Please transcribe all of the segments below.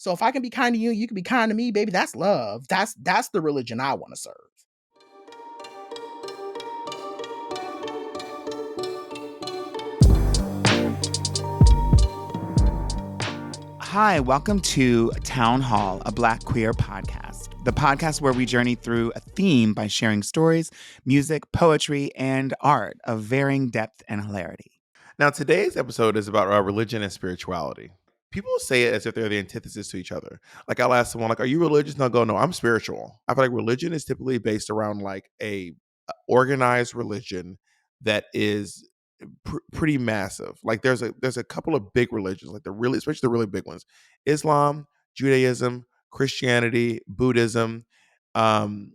So if I can be kind to you, you can be kind to me, baby. That's love. That's the religion I want to serve. Hi, welcome to Town Hall, a Black queer podcast. The podcast where we journey through a theme by sharing stories, music, poetry, and art of varying depth and hilarity. Now, today's episode is about religion and spirituality. People say it as if they're the antithesis to each other. Like, I'll ask someone, like, "Are you religious?" And they'll go, "No, I'm spiritual." I feel like religion is typically based around like a organized religion that is pretty massive. Like, there's a couple of big religions, like especially the really big ones: Islam, Judaism, Christianity, Buddhism. Um,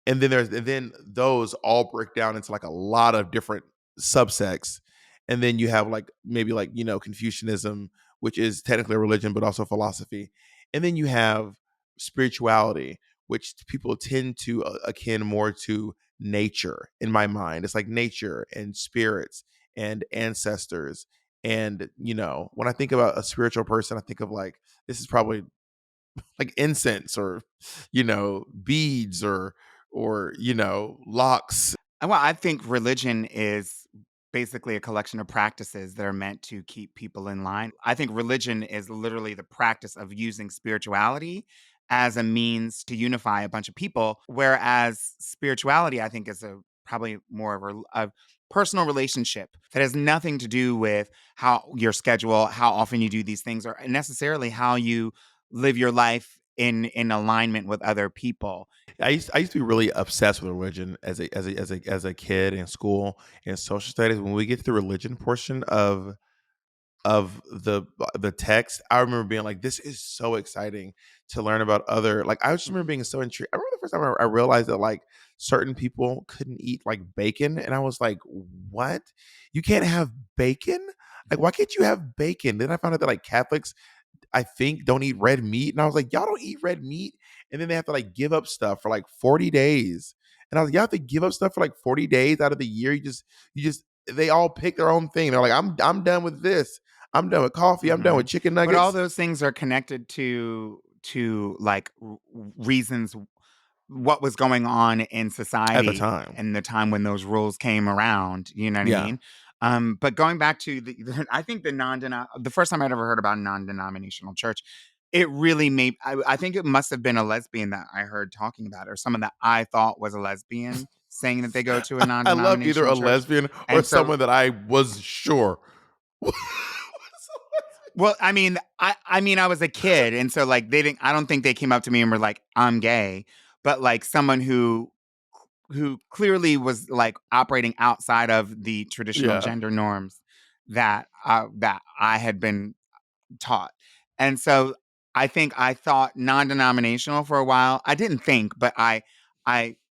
and then those all break down into like a lot of different subsects, and then you have like maybe like Confucianism, which is technically a religion but also philosophy, and then you have spirituality, which people tend to akin more to nature. In my mind, it's like nature and spirits and ancestors. And when I think about a spiritual person, I think of like, this is probably like incense or beads or locks. And well, I think religion is basically a collection of practices that are meant to keep people in line. I think religion is literally the practice of using spirituality as a means to unify a bunch of people, whereas spirituality, I think, is probably more of a personal relationship that has nothing to do with how your schedule, how often you do these things, or necessarily how you live your life in alignment with other people. I used to be really obsessed with religion as a kid in school and social studies. When we get to the religion portion of the text, I remember being like, this is so exciting to learn about other, like, I just remember being so intrigued. I remember the first time I realized that like certain people couldn't eat like bacon, and I was like, what? You can't have bacon? Like, why can't you have bacon? Then I found out that like Catholics, I think, don't eat red meat. And I was like, y'all don't eat red meat? And then they have to like give up stuff for like 40 days. And I was like, y'all have to give up stuff for like 40 days out of the year. They all pick their own thing. They're like, I'm done with this. I'm done with coffee. I'm done with chicken But all nuggets. those things are connected to like reasons what was going on in At the society time. and the time when those rules came around. You know what I Yeah. mean? But going back to I think the first time I'd ever heard about a non-denominational church, it really made. I think it must have been a lesbian that I heard talking about it, or someone that I thought was a lesbian saying that they go to a I loved either non-denominational a church. lesbian or And so, someone that I was sure. well, I mean, I was a kid, and so like they didn't. I don't think they came up to me and were like, "I'm gay," but like someone who clearly was like operating outside of the traditional Yeah. gender norms that I had been taught. And so I think I thought non-denominational for a while. I didn't think, but I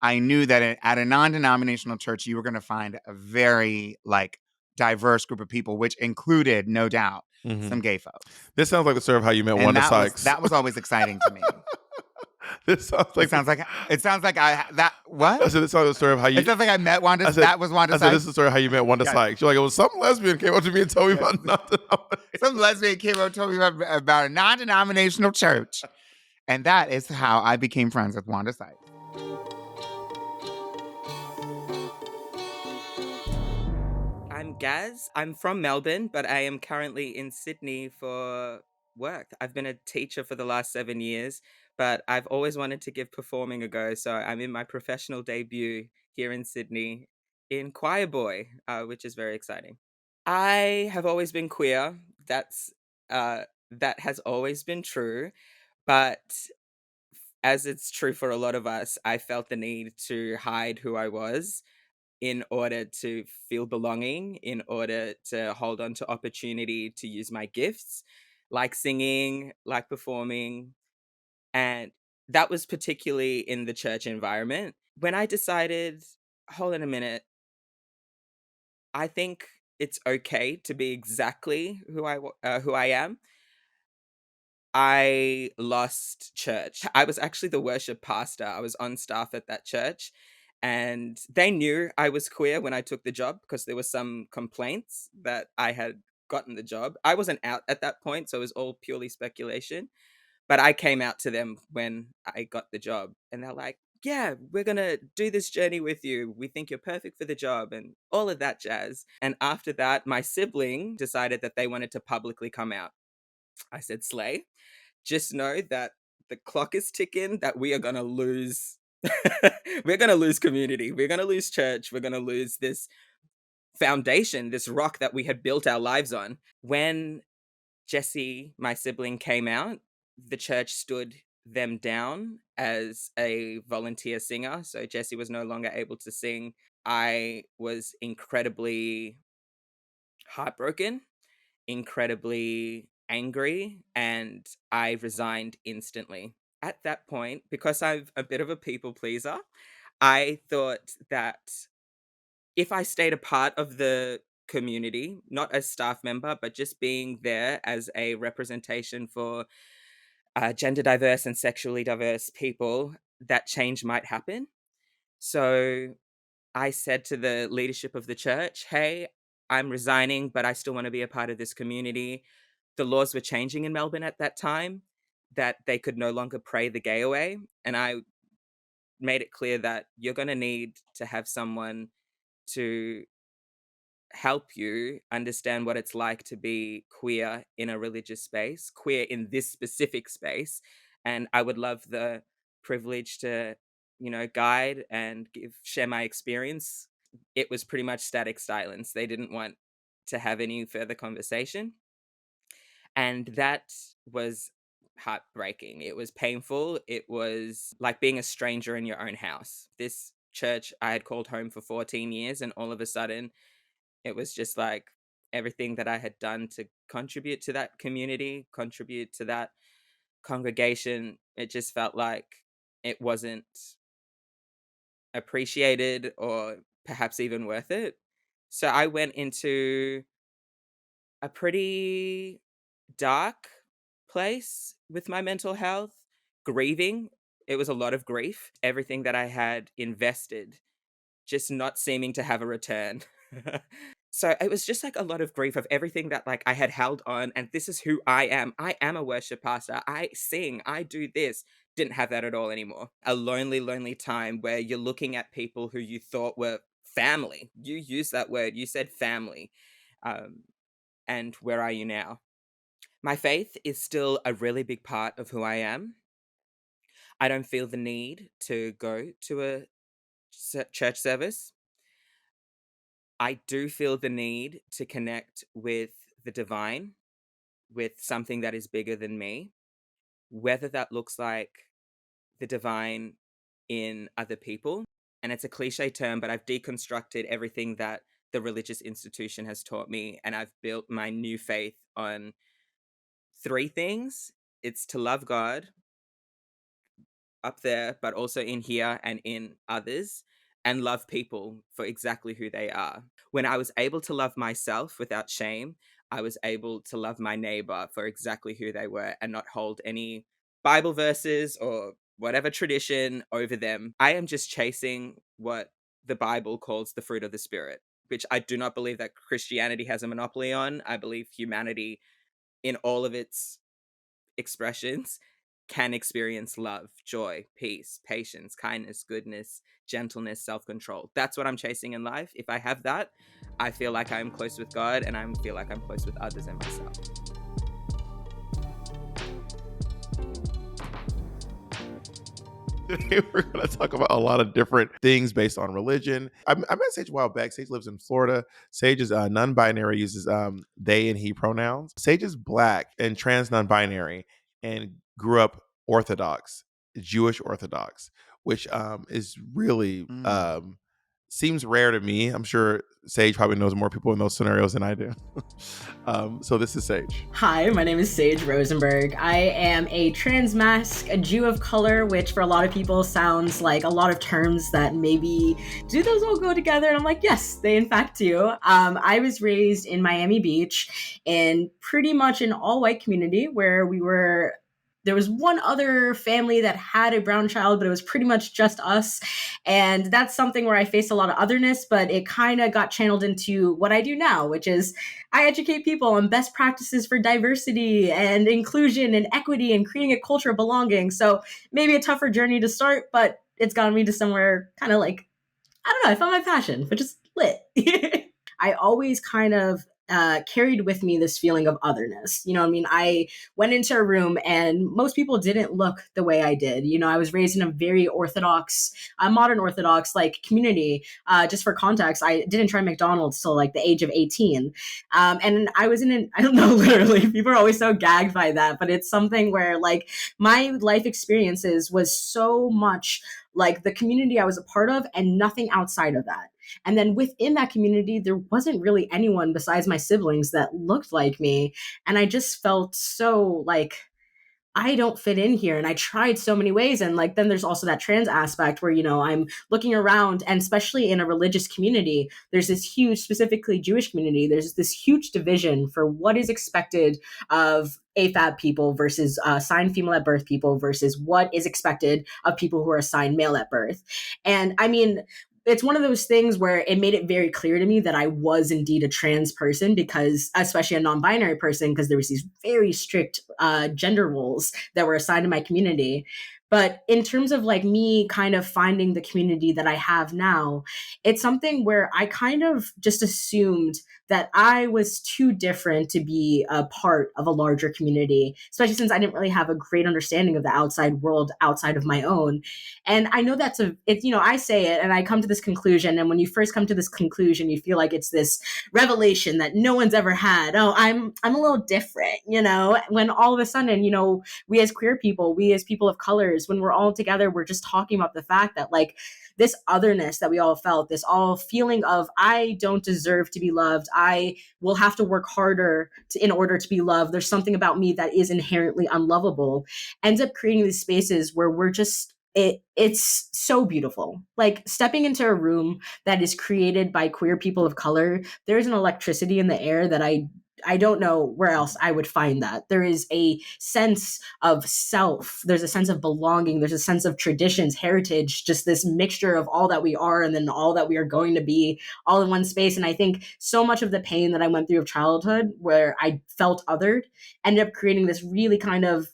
knew that at a non-denominational church you were going to find a very like diverse group of people, which included, no doubt, Mhm. some gay folks. This sounds like the story of how you met And Wanda that was Sykes. that was always exciting to me. This sounds It like sounds like that I what? said this sounds like the story of how It you. sounds like I met Wanda. I said That was Wanda I said this Sykes. is the story of how you met Wanda Yeah. Sykes. You're like, it was some lesbian came up to me and told me about nothing. Some lesbian came up and told me about a non-denominational church. And that is how I became friends with Wanda Sykes. I'm Gaz. I'm from Melbourne, but I am currently in Sydney for work. I've been a teacher for the last 7 years, but I've always wanted to give performing a go. So I'm in my professional debut here in Sydney in Choir Boy, which is very exciting. I have always been queer. Uh, that has always been true, but as it's true for a lot of us, I felt the need to hide who I was in order to feel belonging, in order to hold on to opportunity to use my gifts, like singing, like performing. And that was particularly in the church environment. When I decided, hold on a minute, I think it's okay to be exactly who I am. I lost church. I was actually the worship pastor. I was on staff at that church. And they knew I was queer when I took the job because there were some complaints that I had gotten the job. I wasn't out at that point, so it was all purely speculation. But I came out to them when I got the job, and they're like, yeah, we're going to do this journey with you. We think you're perfect for the job and all of that jazz. And after that, my sibling decided that they wanted to publicly come out. I said, Slay, just know that the clock is ticking, that we are going to lose. We're going to lose community. We're going to lose church. We're going to lose this foundation, this rock that we had built our lives on. When Jesse, my sibling, came out, the church stood them down as a volunteer singer. So Jesse was no longer able to sing. I was incredibly heartbroken, incredibly angry, and I resigned instantly. At that point, because I'm a bit of a people pleaser, I thought that if I stayed a part of the community, not as staff member, but just being there as a representation for gender diverse and sexually diverse people, that change might happen. So I said to the leadership of the church, hey, I'm resigning, but I still want to be a part of this community. The laws were changing in Melbourne at that time, that they could no longer pray the gay away. And I made it clear that you're going to need to have someone to help you understand what it's like to be queer in a religious space, queer in this specific space. And I would love the privilege to, guide and share my experience. It was pretty much static silence. They didn't want to have any further conversation. And that was heartbreaking. It was painful. It was like being a stranger in your own house. This church I had called home for 14 years, and all of a sudden, it was just like everything that I had done to contribute to that community, contribute to that congregation, it just felt like it wasn't appreciated or perhaps even worth it. So I went into a pretty dark place with my mental health, grieving. It was a lot of grief. Everything that I had invested just not seeming to have a return. So it was just like a lot of grief of everything that like I had held on, and this is who I am. I am a worship pastor. I sing. I do this. Didn't have that at all anymore. A lonely, lonely time where you're looking at people who you thought were family. You used that word. You said family. And where are you now? My faith is still a really big part of who I am. I don't feel the need to go to a church service. I do feel the need to connect with the divine, with something that is bigger than me, whether that looks like the divine in other people. And it's a cliche term, but I've deconstructed everything that the religious institution has taught me, and I've built my new faith on three things. It's to love God up there, but also in here and in others, and love people for exactly who they are. When I was able to love myself without shame, I was able to love my neighbor for exactly who they were and not hold any Bible verses or whatever tradition over them. I am just chasing what the Bible calls the fruit of the Spirit, which I do not believe that Christianity has a monopoly on. I believe humanity in all of its expressions can experience love, joy, peace, patience, kindness, goodness, gentleness, self-control. That's what I'm chasing in life. If I have that, I feel like I'm close with God, and I feel like I'm close with others and myself. Today we're going to talk about a lot of different things based on religion. I met Sage a while back. Sage lives in Florida. Sage is non-binary, uses they and he pronouns. Sage is Black and trans non-binary and grew up Orthodox, Jewish Orthodox, which is really seems rare to me. I'm sure Sage probably knows more people in those scenarios than I do. So this is Sage. Hi, my name is Sage Rosenberg. I am a trans masc, a Jew of color, which for a lot of people sounds like a lot of terms that maybe, do those all go together? And I'm like, yes, they in fact do. I was raised in Miami Beach in pretty much an all-white community where we were there was one other family that had a brown child, but it was pretty much just us. And that's something where I faced a lot of otherness, but it kind of got channeled into what I do now, which is I educate people on best practices for diversity and inclusion and equity and creating a culture of belonging. So maybe a tougher journey to start, but it's gotten me to somewhere kind of like, I don't know, I found my passion, which is lit. I always kind of carried with me this feeling of otherness. You know, I mean, I went into a room and most people didn't look the way I did. You know, I was raised in a very Orthodox, modern Orthodox like community. Just for context, I didn't try McDonald's till like the age of 18. And I was I don't know, literally, people are always so gagged by that, but it's something where like my life experiences was so much like the community I was a part of and nothing outside of that. And then within that community, there wasn't really anyone besides my siblings that looked like me. And I just felt so like, I don't fit in here. And I tried so many ways. And like, then there's also that trans aspect where, you know, I'm looking around, and especially in a religious community, there's this huge, specifically Jewish community, there's this huge division for what is expected of AFAB people versus assigned female at birth people versus what is expected of people who are assigned male at birth. And I mean, it's one of those things where it made it very clear to me that I was indeed a trans person, because especially a non-binary person, because there was these very strict gender roles that were assigned to my community. But in terms of like me kind of finding the community that I have now, it's something where I kind of just assumed that I was too different to be a part of a larger community, especially since I didn't really have a great understanding of the outside world outside of my own. And I know it's, you know, I say it and I come to this conclusion. And when you first come to this conclusion, you feel like it's this revelation that no one's ever had. Oh, I'm a little different, you know, when all of a sudden, you know, we as queer people, we as people of colors, when we're all together, we're just talking about the fact that like this otherness that we all felt, this all feeling of I don't deserve to be loved. I will have to work harder in order to be loved. There's something about me that is inherently unlovable. Ends up creating these spaces where we're just it's so beautiful. Like stepping into a room that is created by queer people of color, there's an electricity in the air that I don't know where else I would find that. There is a sense of self. There's a sense of belonging. There's a sense of traditions, heritage, just this mixture of all that we are and then all that we are going to be all in one space. And I think so much of the pain that I went through of childhood where I felt othered ended up creating this really kind of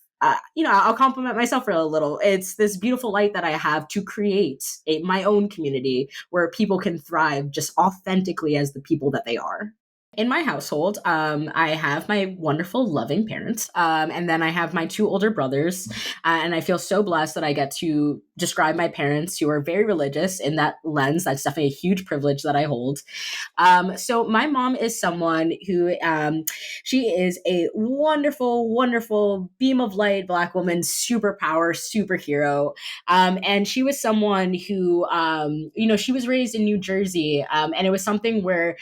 you know, I'll compliment myself for a little. It's this beautiful light that I have to create my own community where people can thrive just authentically as the people that they are. In my household, I have my wonderful, loving parents, and then I have my two older brothers, and I feel so blessed that I get to describe my parents, who are very religious in that lens. That's definitely a huge privilege that I hold. So my mom is someone who, she is a wonderful, wonderful beam of light Black woman, superpower, superhero, and she was someone who, you know, she was raised in New Jersey, and it was something where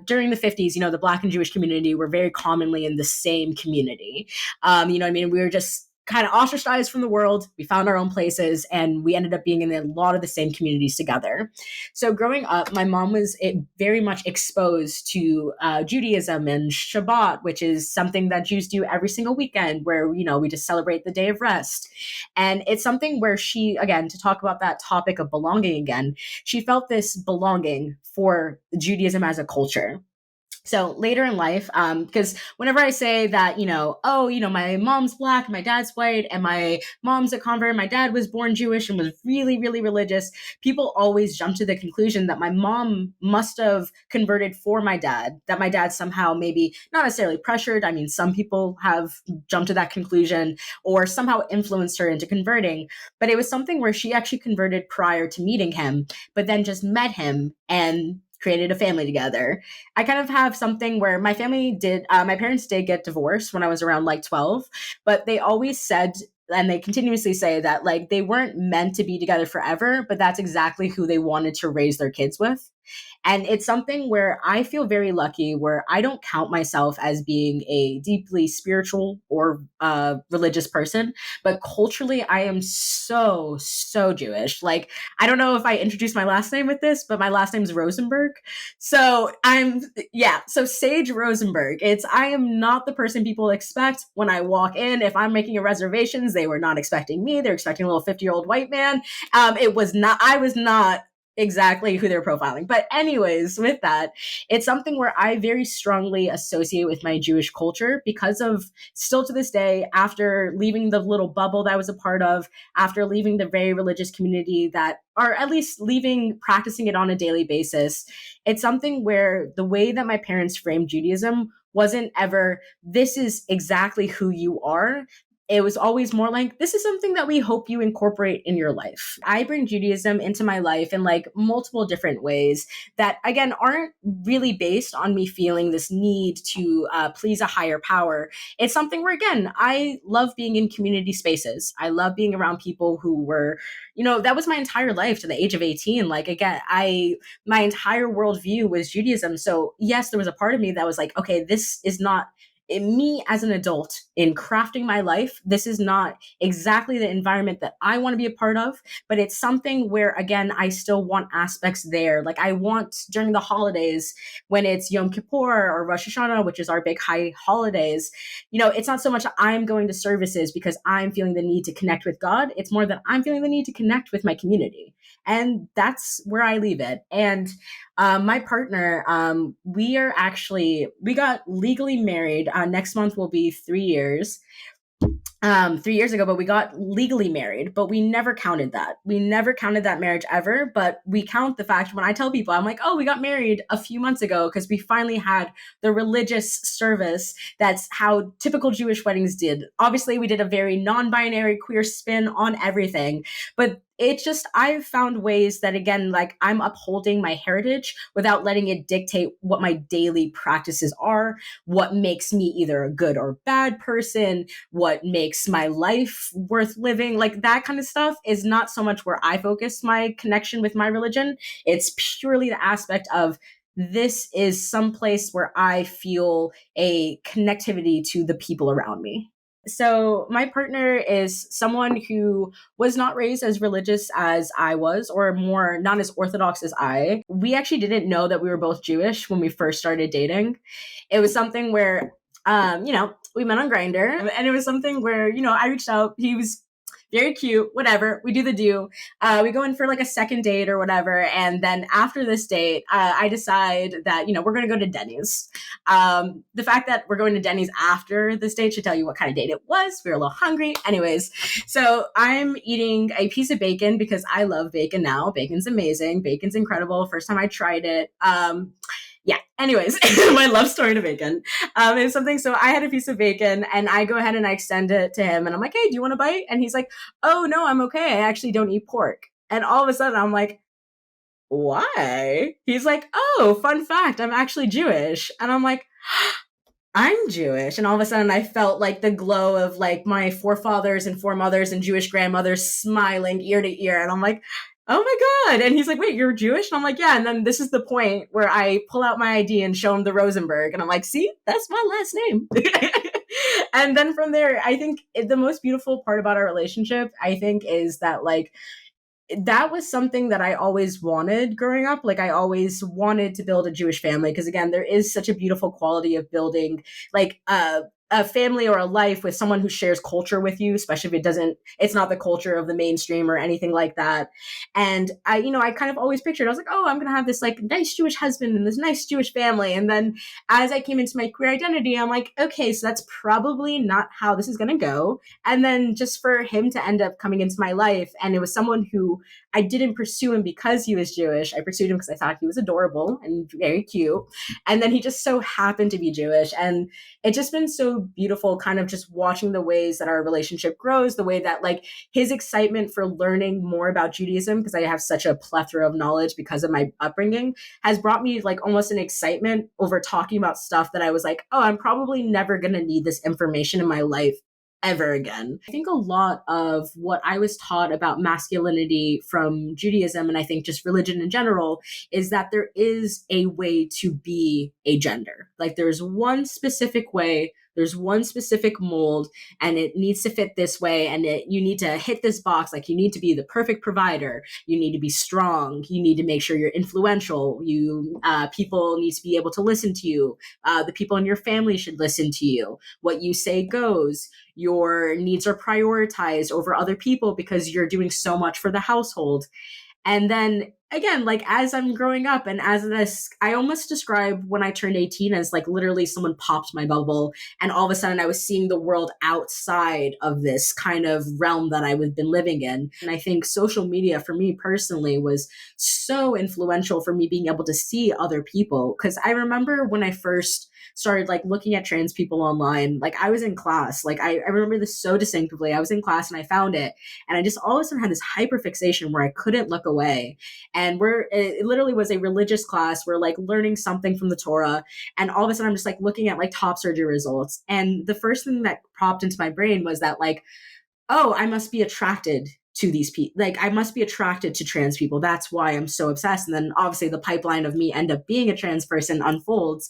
during the 50s, you know, the Black and Jewish community were very commonly in the same community. You know what I mean? We were just kind of ostracized from the world. We found our own places and we ended up being in a lot of the same communities together. So growing up, my mom was very much exposed to Judaism and Shabbat, which is something that Jews do every single weekend where, you know, we just celebrate the day of rest. And it's something where she, again, to talk about that topic of belonging again, she felt this belonging for Judaism as a culture. So later in life, because whenever I say that, you know, oh, you know, my mom's Black, my dad's white, and my mom's a convert, my dad was born Jewish and was really, really religious, people always jump to the conclusion that my mom must have converted for my dad, that my dad somehow maybe not necessarily pressured. I mean, some people have jumped to that conclusion or somehow influenced her into converting. But it was something where she actually converted prior to meeting him, but then just met him and created a family together. I kind of have something where my parents did get divorced when I was around like 12, but they always said, and they continuously say that like they weren't meant to be together forever, but that's exactly who they wanted to raise their kids with. And it's something where I feel very lucky, where I don't count myself as being a deeply spiritual or religious person, but culturally, I am so Jewish. Like, I don't know if I introduced my last name with this, but my last name is Rosenberg. So so Sage Rosenberg. I am not the person people expect when I walk in. If I'm making a reservations, they were not expecting me. They're expecting a little 50-year-old white man. I was not exactly who they're profiling. But anyways, with that, it's something where I very strongly associate with my Jewish culture because of, still to this day, after leaving the little bubble that I was a part of, after leaving the very religious community that, or at least practicing it on a daily basis, it's something where the way that my parents framed Judaism wasn't ever, this is exactly who you are. It was always more like, this is something that we hope you incorporate in your life. I bring Judaism into my life in like multiple different ways that, again, aren't really based on me feeling this need to please a higher power. It's something where, again, I love being in community spaces. I love being around people who were, that was my entire life to the age of 18. Like, again, my entire worldview was Judaism. So yes, there was a part of me that was like, okay, this is not me as an adult in crafting my life. This is not exactly the environment that I want to be a part of, but it's something where, again, I still want aspects there. Like, I want during the holidays, when it's Yom Kippur or Rosh Hashanah, which is our big high holidays, it's not so much I'm going to services because I'm feeling the need to connect with God. It's more that I'm feeling the need to connect with my community. And that's where I leave it. And my partner, we got legally married. Next month will be 3 years. 3 years ago, but we got legally married, but we never counted that. We never counted that marriage ever, but we count the fact when I tell people, I'm like, oh, we got married a few months ago because we finally had the religious service. That's how typical Jewish weddings did. Obviously, we did a very non-binary queer spin on everything, but it's just, I've found ways that, again, like, I'm upholding my heritage without letting it dictate what my daily practices are, what makes me either a good or bad person, what makes my life worth living. Like, that kind of stuff is not so much where I focus my connection with my religion. It's purely the aspect of, this is some place where I feel a connectivity to the people around me. So my partner is someone who was not raised as religious as I was, or more not as Orthodox as I. We actually didn't know that we were both Jewish when we first started dating. It was something where, we met on Grindr, and it was something where, I reached out. He was very cute, whatever. We do the do. We go in for like a second date or whatever. And then after this date, I decide that, we're going to go to Denny's. The fact that we're going to Denny's after this date should tell you what kind of date it was. We were a little hungry. Anyways, so I'm eating a piece of bacon because I love bacon now. Bacon's amazing. Bacon's incredible. First time I tried it. Anyways, my love story to bacon. It's something, so I had a piece of bacon and I go ahead and I extend it to him and I'm like, hey, do you want a bite? And he's like, oh no, I'm okay. I actually don't eat pork. And all of a sudden I'm like, why? He's like, oh, fun fact, I'm actually Jewish. And I'm like, I'm Jewish. And all of a sudden I felt like the glow of like my forefathers and foremothers and Jewish grandmothers smiling ear to ear. And I'm like, oh my God. And he's like, wait, you're Jewish? And I'm like, yeah. And then this is the point where I pull out my ID and show him the Rosenberg. And I'm like, see, that's my last name. And then from there, I think the most beautiful part about our relationship, I think, is that like, that was something that I always wanted growing up. Like, I always wanted to build a Jewish family. Because again, there is such a beautiful quality of building like a family or a life with someone who shares culture with you, especially if it's not the culture of the mainstream or anything like that. And I kind of always pictured, I was like, oh, I'm going to have this like nice Jewish husband and this nice Jewish family. And then as I came into my queer identity, I'm like, okay, so that's probably not how this is going to go. And then just for him to end up coming into my life, and it was someone who I didn't pursue him because he was Jewish. I pursued him because I thought he was adorable and very cute. And then he just so happened to be Jewish. And it's just been so beautiful kind of just watching the ways that our relationship grows, the way that like his excitement for learning more about Judaism, because I have such a plethora of knowledge because of my upbringing, has brought me like almost an excitement over talking about stuff that I was like, oh, I'm probably never going to need this information in my life ever again. I think a lot of what I was taught about masculinity from Judaism, and I think just religion in general, is that there is a way to be a gender. Like there's one specific way, there's one specific mold, and it needs to fit this way, and you need to hit this box. Like you need to be the perfect provider, you need to be strong, you need to make sure you're influential, people need to be able to listen to you, the people in your family should listen to you, what you say goes, your needs are prioritized over other people because you're doing so much for the household. And then again, like as I'm growing up and as this, I almost describe when I turned 18 as like literally someone popped my bubble and all of a sudden I was seeing the world outside of this kind of realm that I had been living in. And I think social media for me personally was so influential for me being able to see other people. Because I remember when I first started like looking at trans people online, like I was in class, like I remember this so distinctively. I was in class and I found it and I just all of a sudden had this hyperfixation where I couldn't look away. And it literally was a religious class. We're like learning something from the Torah. And all of a sudden I'm just like looking at like top surgery results. And the first thing that popped into my brain was that like, oh, I must be attracted to these people. Like I must be attracted to trans people. That's why I'm so obsessed. And then obviously the pipeline of me end up being a trans person unfolds.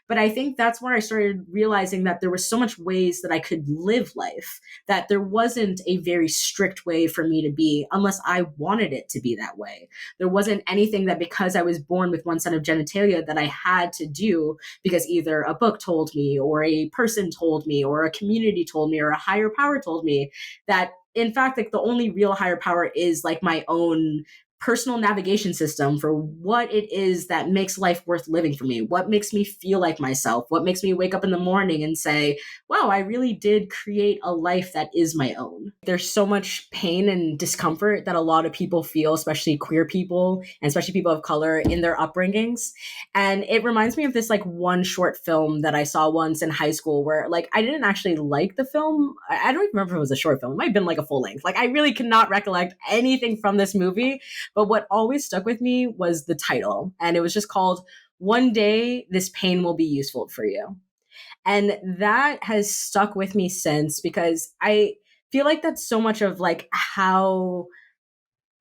But I think that's where I started realizing that there was so much ways that I could live life, that there wasn't a very strict way for me to be unless I wanted it to be that way. There wasn't anything that because I was born with one set of genitalia that I had to do because either a book told me or a person told me or a community told me or a higher power told me. That in fact, like the only real higher power is like my own personal navigation system for what it is that makes life worth living for me, what makes me feel like myself, what makes me wake up in the morning and say, wow, I really did create a life that is my own. There's so much pain and discomfort that a lot of people feel, especially queer people and especially people of color in their upbringings. And it reminds me of this like one short film that I saw once in high school where like I didn't actually like the film. I don't even remember if it was a short film. It might have been like a full length. Like I really cannot recollect anything from this movie. But what always stuck with me was the title. And it was just called One Day This Pain Will Be Useful for You. And that has stuck with me since because I feel like that's so much of like how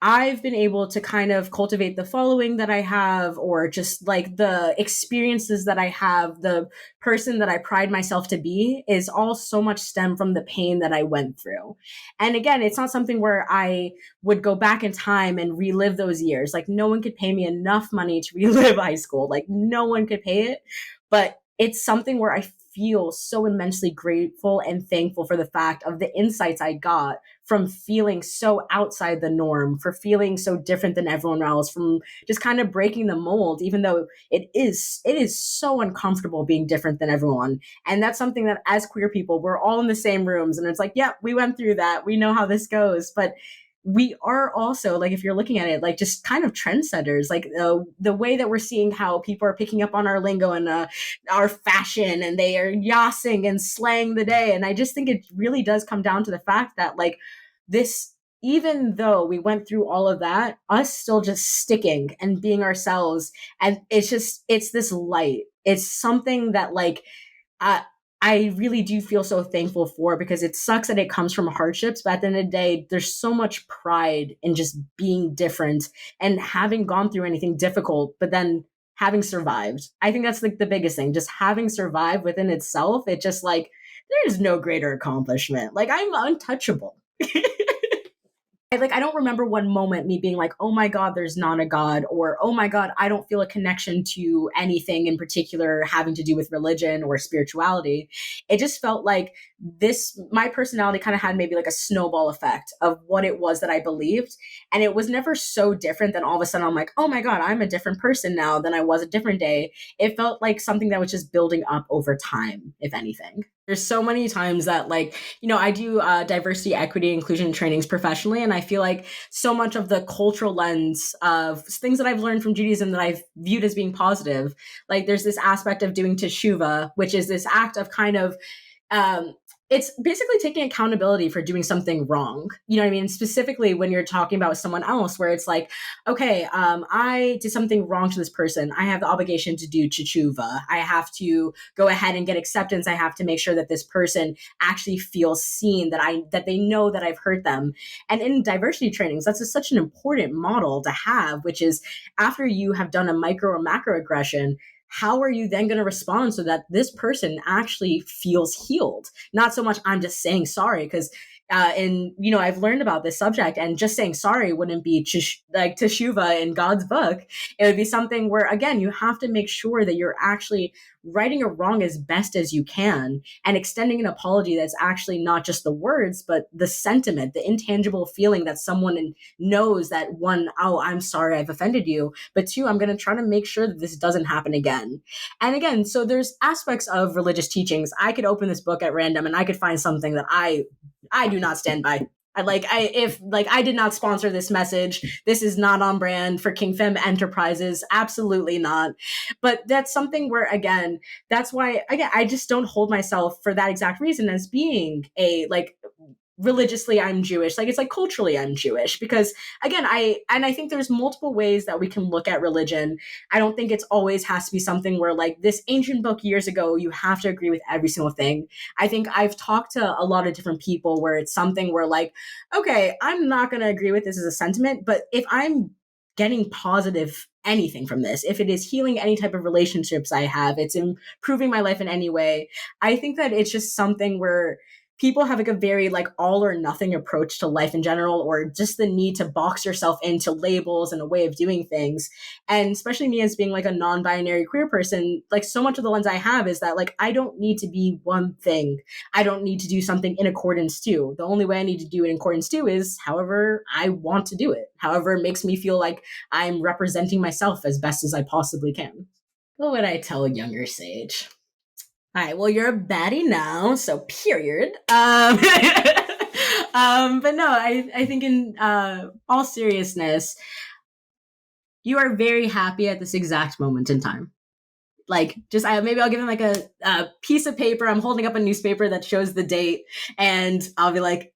I've been able to kind of cultivate the following that I have, or just like the experiences that I have, the person that I pride myself to be is all so much stem from the pain that I went through. And again, it's not something where I would go back in time and relive those years. Like no one could pay me enough money to relive high school. Like no one could pay it, but it's something where I feel so immensely grateful and thankful for the fact of the insights I got from feeling so outside the norm, for feeling so different than everyone else, from just kind of breaking the mold, even though it is so uncomfortable being different than everyone. And that's something that as queer people, we're all in the same rooms and it's like, yeah, we went through that. We know how this goes. But we are also, like, if you're looking at it, like just kind of trendsetters, like the way that we're seeing how people are picking up on our lingo and our fashion, and they are yassing and slaying the day. And I just think it really does come down to the fact that like this, even though we went through all of that, us still just sticking and being ourselves. And it's this light. It's something that like, I really do feel so thankful for, because it sucks that it comes from hardships, but at the end of the day, there's so much pride in just being different and having gone through anything difficult, but then having survived. I think that's like the biggest thing, just having survived within itself. It just like, there's no greater accomplishment. Like I'm untouchable. I don't remember one moment me being like, oh my God, there's not a God, or oh my God, I don't feel a connection to anything in particular having to do with religion or spirituality. It just felt like my personality kind of had maybe like a snowball effect of what it was that I believed. And it was never so different that all of a sudden I'm like, oh my God, I'm a different person now than I was a different day. It felt like something that was just building up over time, if anything. There's so many times that like, I do diversity, equity, inclusion trainings professionally. And I feel like so much of the cultural lens of things that I've learned from Judaism that I've viewed as being positive, like there's this aspect of doing teshuvah, which is this act of kind of it's basically taking accountability for doing something wrong. You know what I mean? Specifically when you're talking about someone else, where it's like, okay, I did something wrong to this person. I have the obligation to do tshuva. I have to go ahead and get acceptance. I have to make sure that this person actually feels seen, that they know that I've hurt them. And in diversity trainings, that's such an important model to have, which is after you have done a micro or macro aggression, how are you then going to respond so that this person actually feels healed? Not so much I'm just saying sorry, because and I've learned about this subject, and just saying sorry wouldn't be like teshuva in God's book. It would be something where, again, you have to make sure that you're actually righting a wrong as best as you can, and extending an apology that's actually not just the words, but the sentiment, the intangible feeling that someone knows that, one, oh, I'm sorry I've offended you, but two, I'm going to try to make sure that this doesn't happen again. And again, so there's aspects of religious teachings. I could open this book at random and I could find something that I do not stand by. I did not sponsor this message. This is not on brand for King Fem Enterprises. Absolutely not. But that's something where, again, that's why, again, I just don't hold myself for that exact reason as being a, like, religiously I'm Jewish. Like, it's like culturally I'm Jewish, because again, I think there's multiple ways that we can look at religion. I don't think it's always has to be something where, like, this ancient book years ago, you have to agree with every single thing. I think I've talked to a lot of different people where it's something where, like, okay, I'm not going to agree with this as a sentiment, but if I'm getting positive anything from this, if it is healing any type of relationships I have, it's improving my life in any way, I think that it's just something where people have like a very like all or nothing approach to life in general, or just the need to box yourself into labels and a way of doing things. And especially me as being like a non-binary queer person, like so much of the lens I have is that like I don't need to be one thing. I don't need to do something in accordance to. The only way I need to do it in accordance to is however I want to do it. However it makes me feel like I'm representing myself as best as I possibly can. What would I tell a younger Sage? All right, well, you're a baddie now, so period. But no, I think in all seriousness, you are very happy at this exact moment in time. Like, just maybe I'll give him like a piece of paper. I'm holding up a newspaper that shows the date, and I'll be like,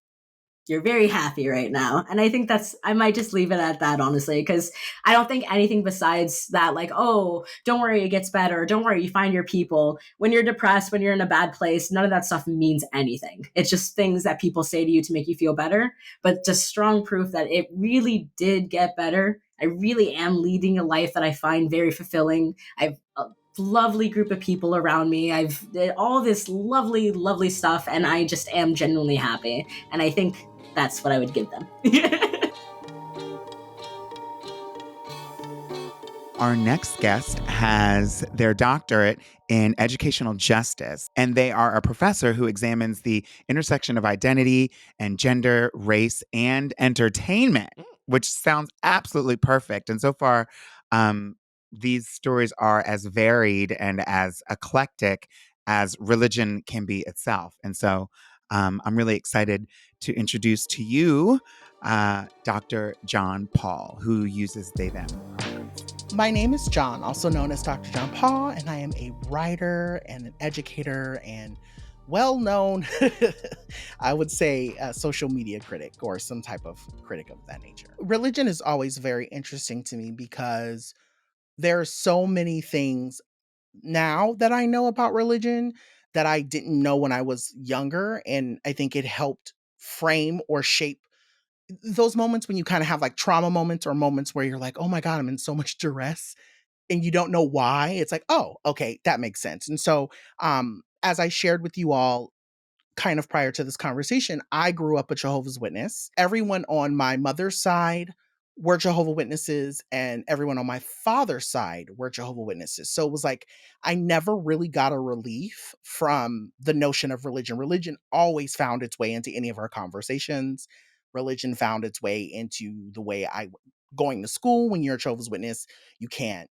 you're very happy right now. And I think I might just leave it at that, honestly, because I don't think anything besides that, like, oh, don't worry, it gets better. Don't worry, you find your people. When you're depressed, when you're in a bad place, none of that stuff means anything. It's just things that people say to you to make you feel better, but just strong proof that it really did get better. I really am leading a life that I find very fulfilling. I've lovely group of people around me. I've did all this lovely, lovely stuff, and I just am genuinely happy. And I think that's what I would give them. Our next guest has their doctorate in educational justice, and they are a professor who examines the intersection of identity and gender, race, and entertainment, which sounds absolutely perfect. And so far, these stories are as varied and as eclectic as religion can be itself. And so I'm really excited to introduce to you Dr. John Paul, who uses they, them pronouns. My name is John, also known as Dr. John Paul, and I am a writer and an educator and well-known, I would say, social media critic or some type of critic of that nature. Religion is always very interesting to me because there are so many things now that I know about religion that I didn't know when I was younger, and I think it helped frame or shape those moments when you kind of have like trauma moments or moments where you're like, oh my God, I'm in so much duress and you don't know why. It's like, oh, okay, that makes sense. And so, as I shared with you all kind of prior to this conversation, I grew up a Jehovah's Witness. Everyone on my mother's side were Jehovah Witnesses, and everyone on my father's side were Jehovah Witnesses. So it was like I never really got a relief from the notion of religion. Religion always found its way into any of our conversations. Religion found its way into the way I going to school. When you're a Jehovah's Witness, you can't,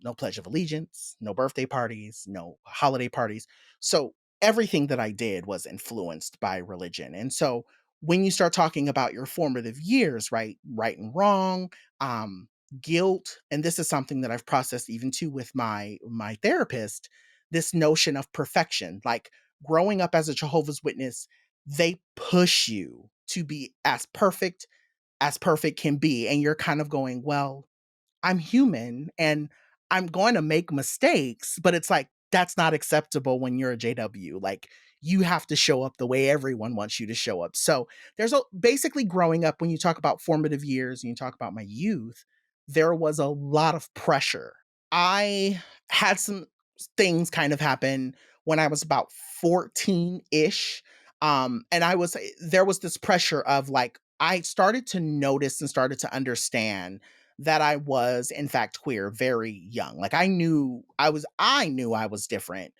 no Pledge of Allegiance, no birthday parties, no holiday parties. So everything that I did was influenced by religion. And so when you start talking about your formative years, right and wrong, guilt, and this is something that I've processed even too with my therapist, this notion of perfection, like growing up as a Jehovah's Witness, they push you to be as perfect can be. And you're kind of going, well, I'm human and I'm going to make mistakes, but it's like that's not acceptable when you're a JW. Like you have to show up the way everyone wants you to show up. So there's basically growing up when you talk about formative years and you talk about my youth, there was a lot of pressure. I had some things kind of happen when I was about 14-ish. And there was this pressure of like I started to notice and started to understand that I was in fact queer very young. Like I knew I was different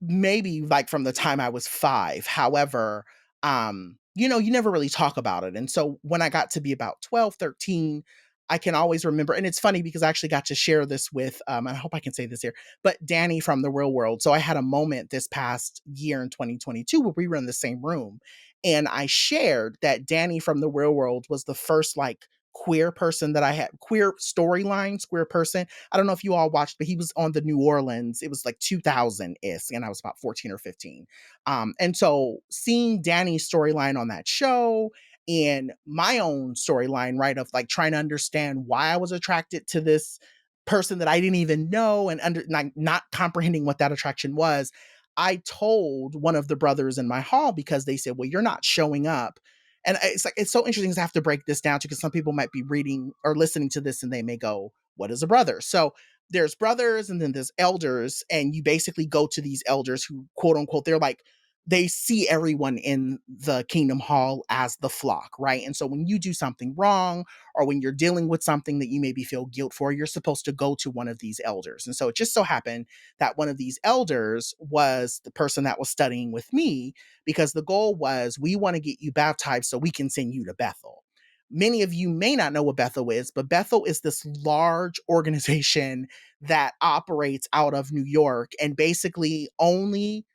maybe like from the time I was 5. However, you never really talk about it. And so when I got to be about 12, 13, I can always remember, and it's funny because I actually got to share this with, and I hope I can say this here, but Danny from the real world. So I had a moment this past year in 2022 where we were in the same room and I shared that Danny from the real world was the first like queer person that I had, queer storylines, queer person. I don't know if you all watched, but he was on the New Orleans. It was like 2000-ish, and I was about 14 or 15. And so seeing Danny's storyline on that show and my own storyline, right, of like trying to understand why I was attracted to this person that I didn't even know and like not comprehending what that attraction was. I told one of the brothers in my hall because they said, well, you're not showing up. And it's like, it's so interesting because I have to break this down because some people might be reading or listening to this and they may go, what is a brother? So there's brothers and then there's elders. And you basically go to these elders who, quote unquote, they're like, they see everyone in the kingdom hall as the flock, right? And so when you do something wrong or when you're dealing with something that you maybe feel guilt for, you're supposed to go to one of these elders. And so it just so happened that one of these elders was the person that was studying with me because the goal was we want to get you baptized so we can send you to Bethel. Many of you may not know what Bethel is, but Bethel is this large organization that operates out of New York and basically only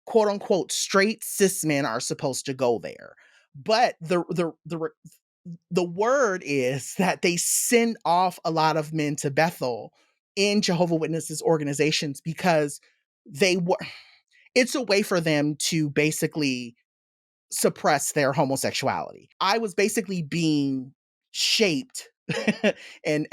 quote unquote straight cis men are supposed to go there. But the word is that they send off a lot of men to Bethel in Jehovah Witnesses organizations because they were it's a way for them to basically suppress their homosexuality. I was basically being shaped and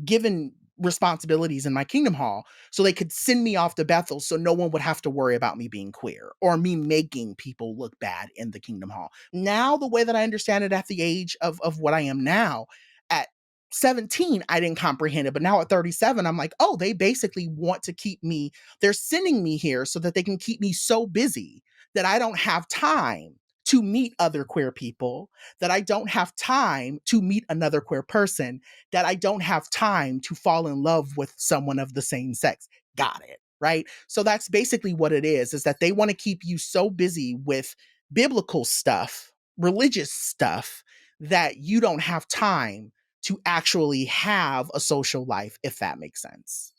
given responsibilities in my kingdom hall so they could send me off to Bethel so no one would have to worry about me being queer or me making people look bad in the kingdom hall. Now the way that I understand it at the age of what I am now, at 17 I didn't comprehend it, but now at 37 I'm like, oh, they basically want to keep me, they're sending me here so that they can keep me so busy that I don't have time to meet other queer people, that I don't have time to meet another queer person, that I don't have time to fall in love with someone of the same sex. Got it, right? So that's basically what it is that they want to keep you so busy with biblical stuff, religious stuff, that you don't have time to actually have a social life, if that makes sense.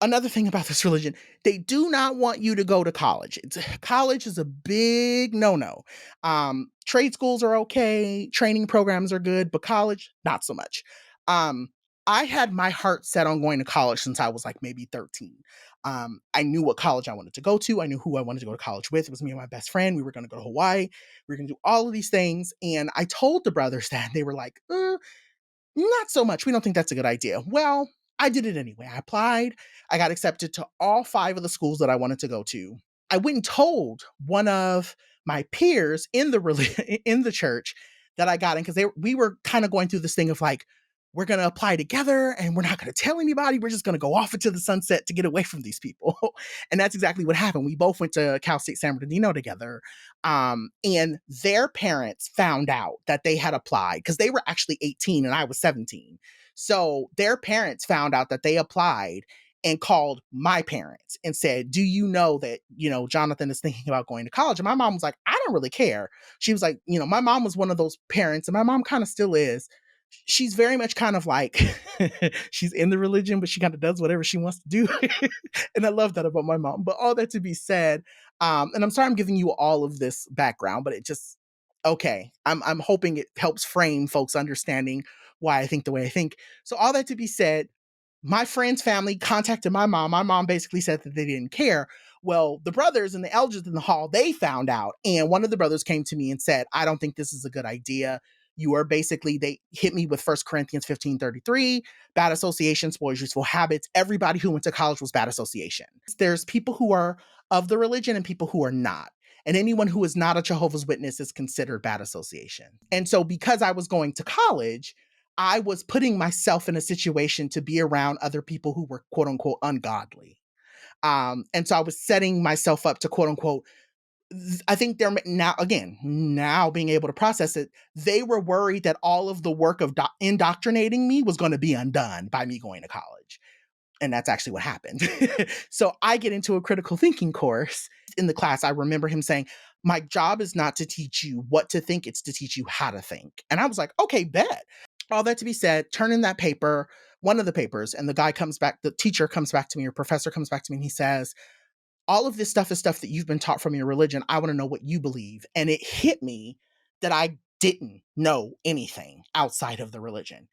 Another thing about this religion, they do not want you to go to college. College is a big no-no. Trade schools are okay, training programs are good, but college, not so much. I had my heart set on going to college since I was like maybe 13. I knew what college I wanted to go to. I knew who I wanted to go to college with. It was me and my best friend. We were going to go to Hawaii. We were going to do all of these things. And I told the brothers that, and they were like, not so much. We don't think that's a good idea. Well, I did it anyway. I applied. I got accepted to all 5 of the schools that I wanted to go to. I went and told one of my peers in in the church that I got in because we were kind of going through this thing of like, we're going to apply together and we're not going to tell anybody. We're just going to go off into the sunset to get away from these people. And that's exactly what happened. We both went to Cal State San Bernardino together. And their parents found out that they had applied because they were actually 18 and I was 17. So their parents found out that they applied and called my parents and said, do you know that, Jonathan is thinking about going to college? And my mom was like, I don't really care. She was like, my mom was one of those parents, and my mom kind of still is. She's very much kind of like, she's in the religion, but she kind of does whatever she wants to do. And I love that about my mom. But all that to be said, and I'm sorry I'm giving you all of this background, but it just, okay. I'm hoping it helps frame folks understanding why I think the way I think. So all that to be said, my friend's family contacted my mom. My mom basically said that they didn't care. Well, the brothers and the elders in the hall, they found out. And one of the brothers came to me and said, I don't think this is a good idea. You are basically, they hit me with 1 Corinthians 15:33, bad association spoils useful habits. Everybody who went to college was bad association. There's people who are of the religion and people who are not. And anyone who is not a Jehovah's Witness is considered bad association. And so because I was going to college, I was putting myself in a situation to be around other people who were quote unquote ungodly. And so I was setting myself up to quote unquote, I think they're now being able to process it. They were worried that all of the work of indoctrinating me was going to be undone by me going to college. And that's actually what happened. So I get into a critical thinking course in the class. I remember him saying, my job is not to teach you what to think, it's to teach you how to think. And I was like, okay, bet. All that to be said, turn in that paper, one of the papers, and the guy comes back, the teacher comes back to me, or professor comes back to me, and he says, all of this stuff is stuff that you've been taught from your religion. I want to know what you believe. And it hit me that I didn't know anything outside of the religion.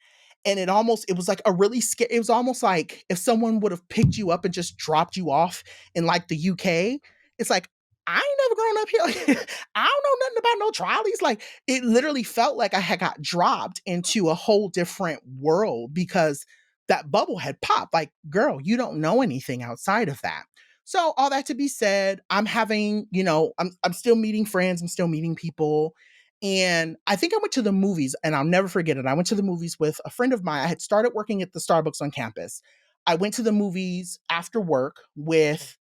And it was like a really scary, it was almost like if someone would have picked you up and just dropped you off in like the UK. It's like, I ain't never grown up here. I don't know nothing about no trialities. Like, it literally felt like I had got dropped into a whole different world because that bubble had popped. Like, girl, you don't know anything outside of that. So all that to be said, I'm having, I'm still meeting friends, I'm still meeting people. And I think I went to the movies, and I'll never forget it. I went to the movies with a friend of mine. I had started working at the Starbucks on campus. I went to the movies after work with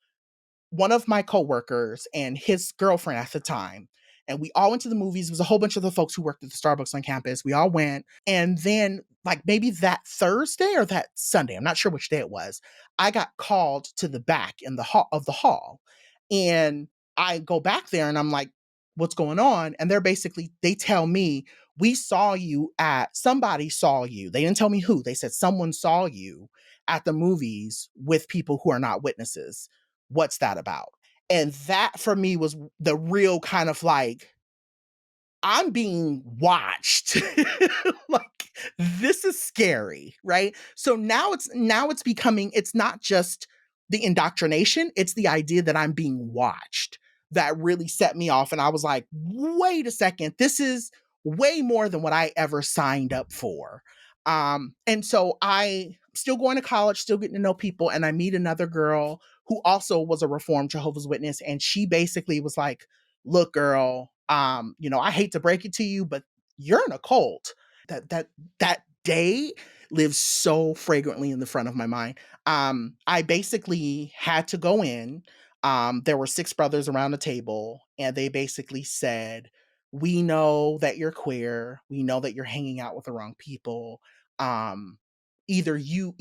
one of my coworkers and his girlfriend at the time. And we all went to the movies. It was a whole bunch of the folks who worked at the Starbucks on campus. We all went. And then, like, maybe that Thursday or that Sunday, I'm not sure which day it was, I got called to the back in the hall. And I go back there and I'm like, what's going on? And they tell me, somebody saw you. They didn't tell me who. They said someone saw you at the movies with people who are not witnesses. What's that about? And that for me was the real kind of like, I'm being watched. Like, this is scary, right? So now it's becoming, it's not just the indoctrination, it's the idea that I'm being watched that really set me off. And I was like, wait a second, this is way more than what I ever signed up for. And so I still going to college, still getting to know people, and I meet another girl who also was a Reformed Jehovah's Witness, and she basically was like, look, girl, I hate to break it to you, but you're in a cult. That day lives so fragrantly in the front of my mind. I basically had to go in. There were 6 brothers around the table, and they basically said, we know that you're queer. We know that you're hanging out with the wrong people. Either you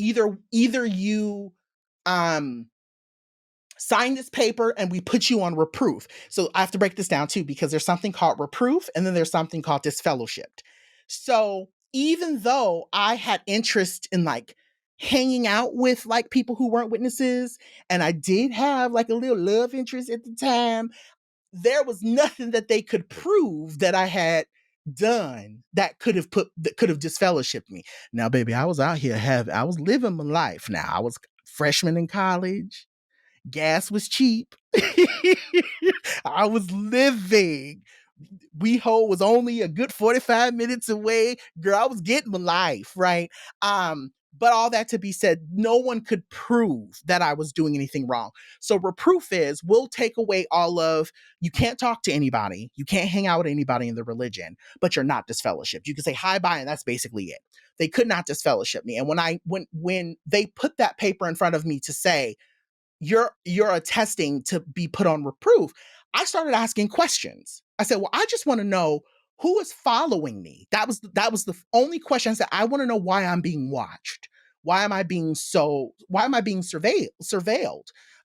sign this paper and we put you on reproof. So I have to break this down too, because there's something called reproof and then there's something called disfellowshipped. So even though I had interest in like hanging out with like people who weren't witnesses, and I did have like a little love interest at the time, there was nothing that they could prove that I had done that could have disfellowshipped me. Now, baby, I was out here I was living my life. Now, I was freshman in college. Gas was cheap. I was living. WeHo was only a good 45 minutes away. Girl, I was getting my life, right? But all that to be said, no one could prove that I was doing anything wrong. So reproof is, we'll take away all of, you can't talk to anybody, you can't hang out with anybody in the religion, but you're not disfellowshipped. You can say hi, bye, and that's basically it. They could not disfellowship me. And when they put that paper in front of me to say, you're attesting to be put on reproof, I started asking questions. I said, well, I just want to know who is following me. That was the only question. I said, I want to know why I'm being watched. Why am I being surveilled?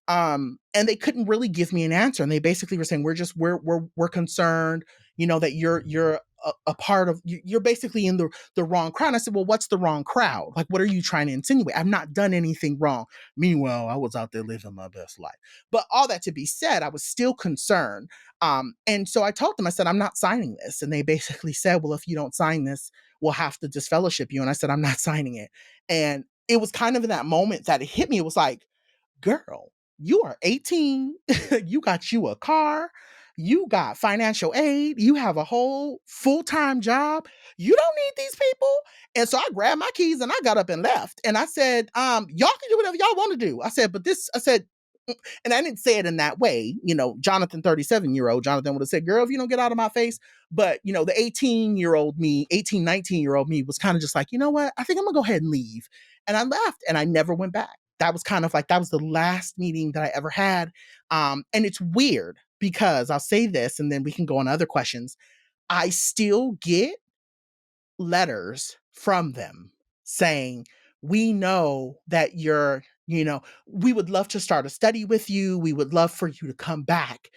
And they couldn't really give me an answer. And they basically were saying, we're concerned, that you're a part of, you're basically in the wrong crowd. And I said, well, what's the wrong crowd? Like, what are you trying to insinuate? I've not done anything wrong. Meanwhile, I was out there living my best life. But all that to be said, I was still concerned. And so I told them, I said, I'm not signing this. And they basically said, well, if you don't sign this, we'll have to disfellowship you. And I said, I'm not signing it. And it was kind of in that moment that it hit me. It was like, girl, you are 18, you got you a car, you got financial aid, you have a whole full-time job. You don't need these people. And so I grabbed my keys and I got up and left. And I said, y'all can do whatever y'all want to do. I said, but this, I said, and I didn't say it in that way. Jonathan, 37-year-old Jonathan would have said, girl, if you don't get out of my face. But, the 18-year-old me, 18, 19-year-old me was kind of just like, you know what? I think I'm going to go ahead and leave. And I left and I never went back. That was kind of like, that was the last meeting that I ever had. And it's weird because I'll say this and then we can go on other questions. I still get letters from them saying, we know that we would love to start a study with you. We would love for you to come back.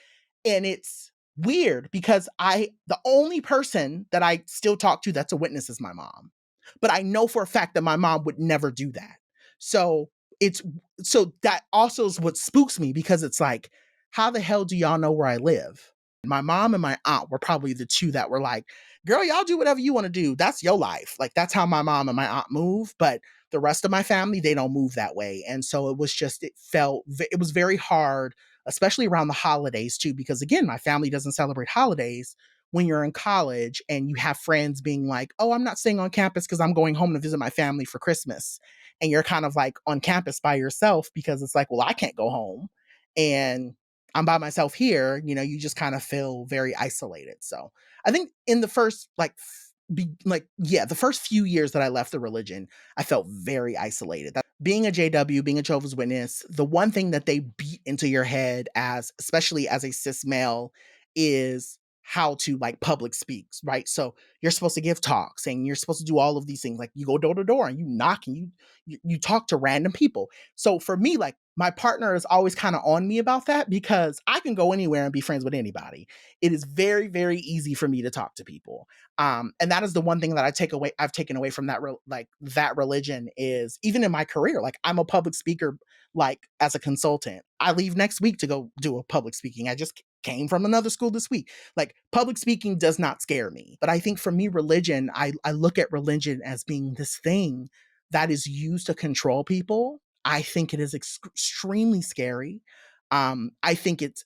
And it's weird because the only person that I still talk to that's a witness is my mom. But I know for a fact that my mom would never do that. So that also is what spooks me because it's like, how the hell do y'all know where I live? My mom and my aunt were probably the two that were like, girl, y'all do whatever you want to do. That's your life. Like, that's how my mom and my aunt move. But the rest of my family, they don't move that way. And so it was very hard, especially around the holidays too, because again, my family doesn't celebrate holidays when you're in college and you have friends being like, oh, I'm not staying on campus because I'm going home to visit my family for Christmas. And you're kind of like on campus by yourself because it's like, well, I can't go home. And I'm by myself here, you just kind of feel very isolated. So I think in the first the first few years that I left the religion, I felt very isolated. Being a JW, being a Jehovah's Witness, the one thing that they beat into your head especially as a cis male, is how to like public speaks, right? So you're supposed to give talks and you're supposed to do all of these things. Like you go door to door and you knock and you talk to random people. So for me, like my partner is always kind of on me about that because I can go anywhere and be friends with anybody. It is very, very easy for me to talk to people. And that is the one thing that I've taken away from that religion is even in my career, like I'm a public speaker, like as a consultant. I leave next week to go do a public speaking. I just came from another school this week. Like public speaking does not scare me. But I think for me, religion, I look at religion as being this thing that is used to control people. I think it is extremely scary. I think it's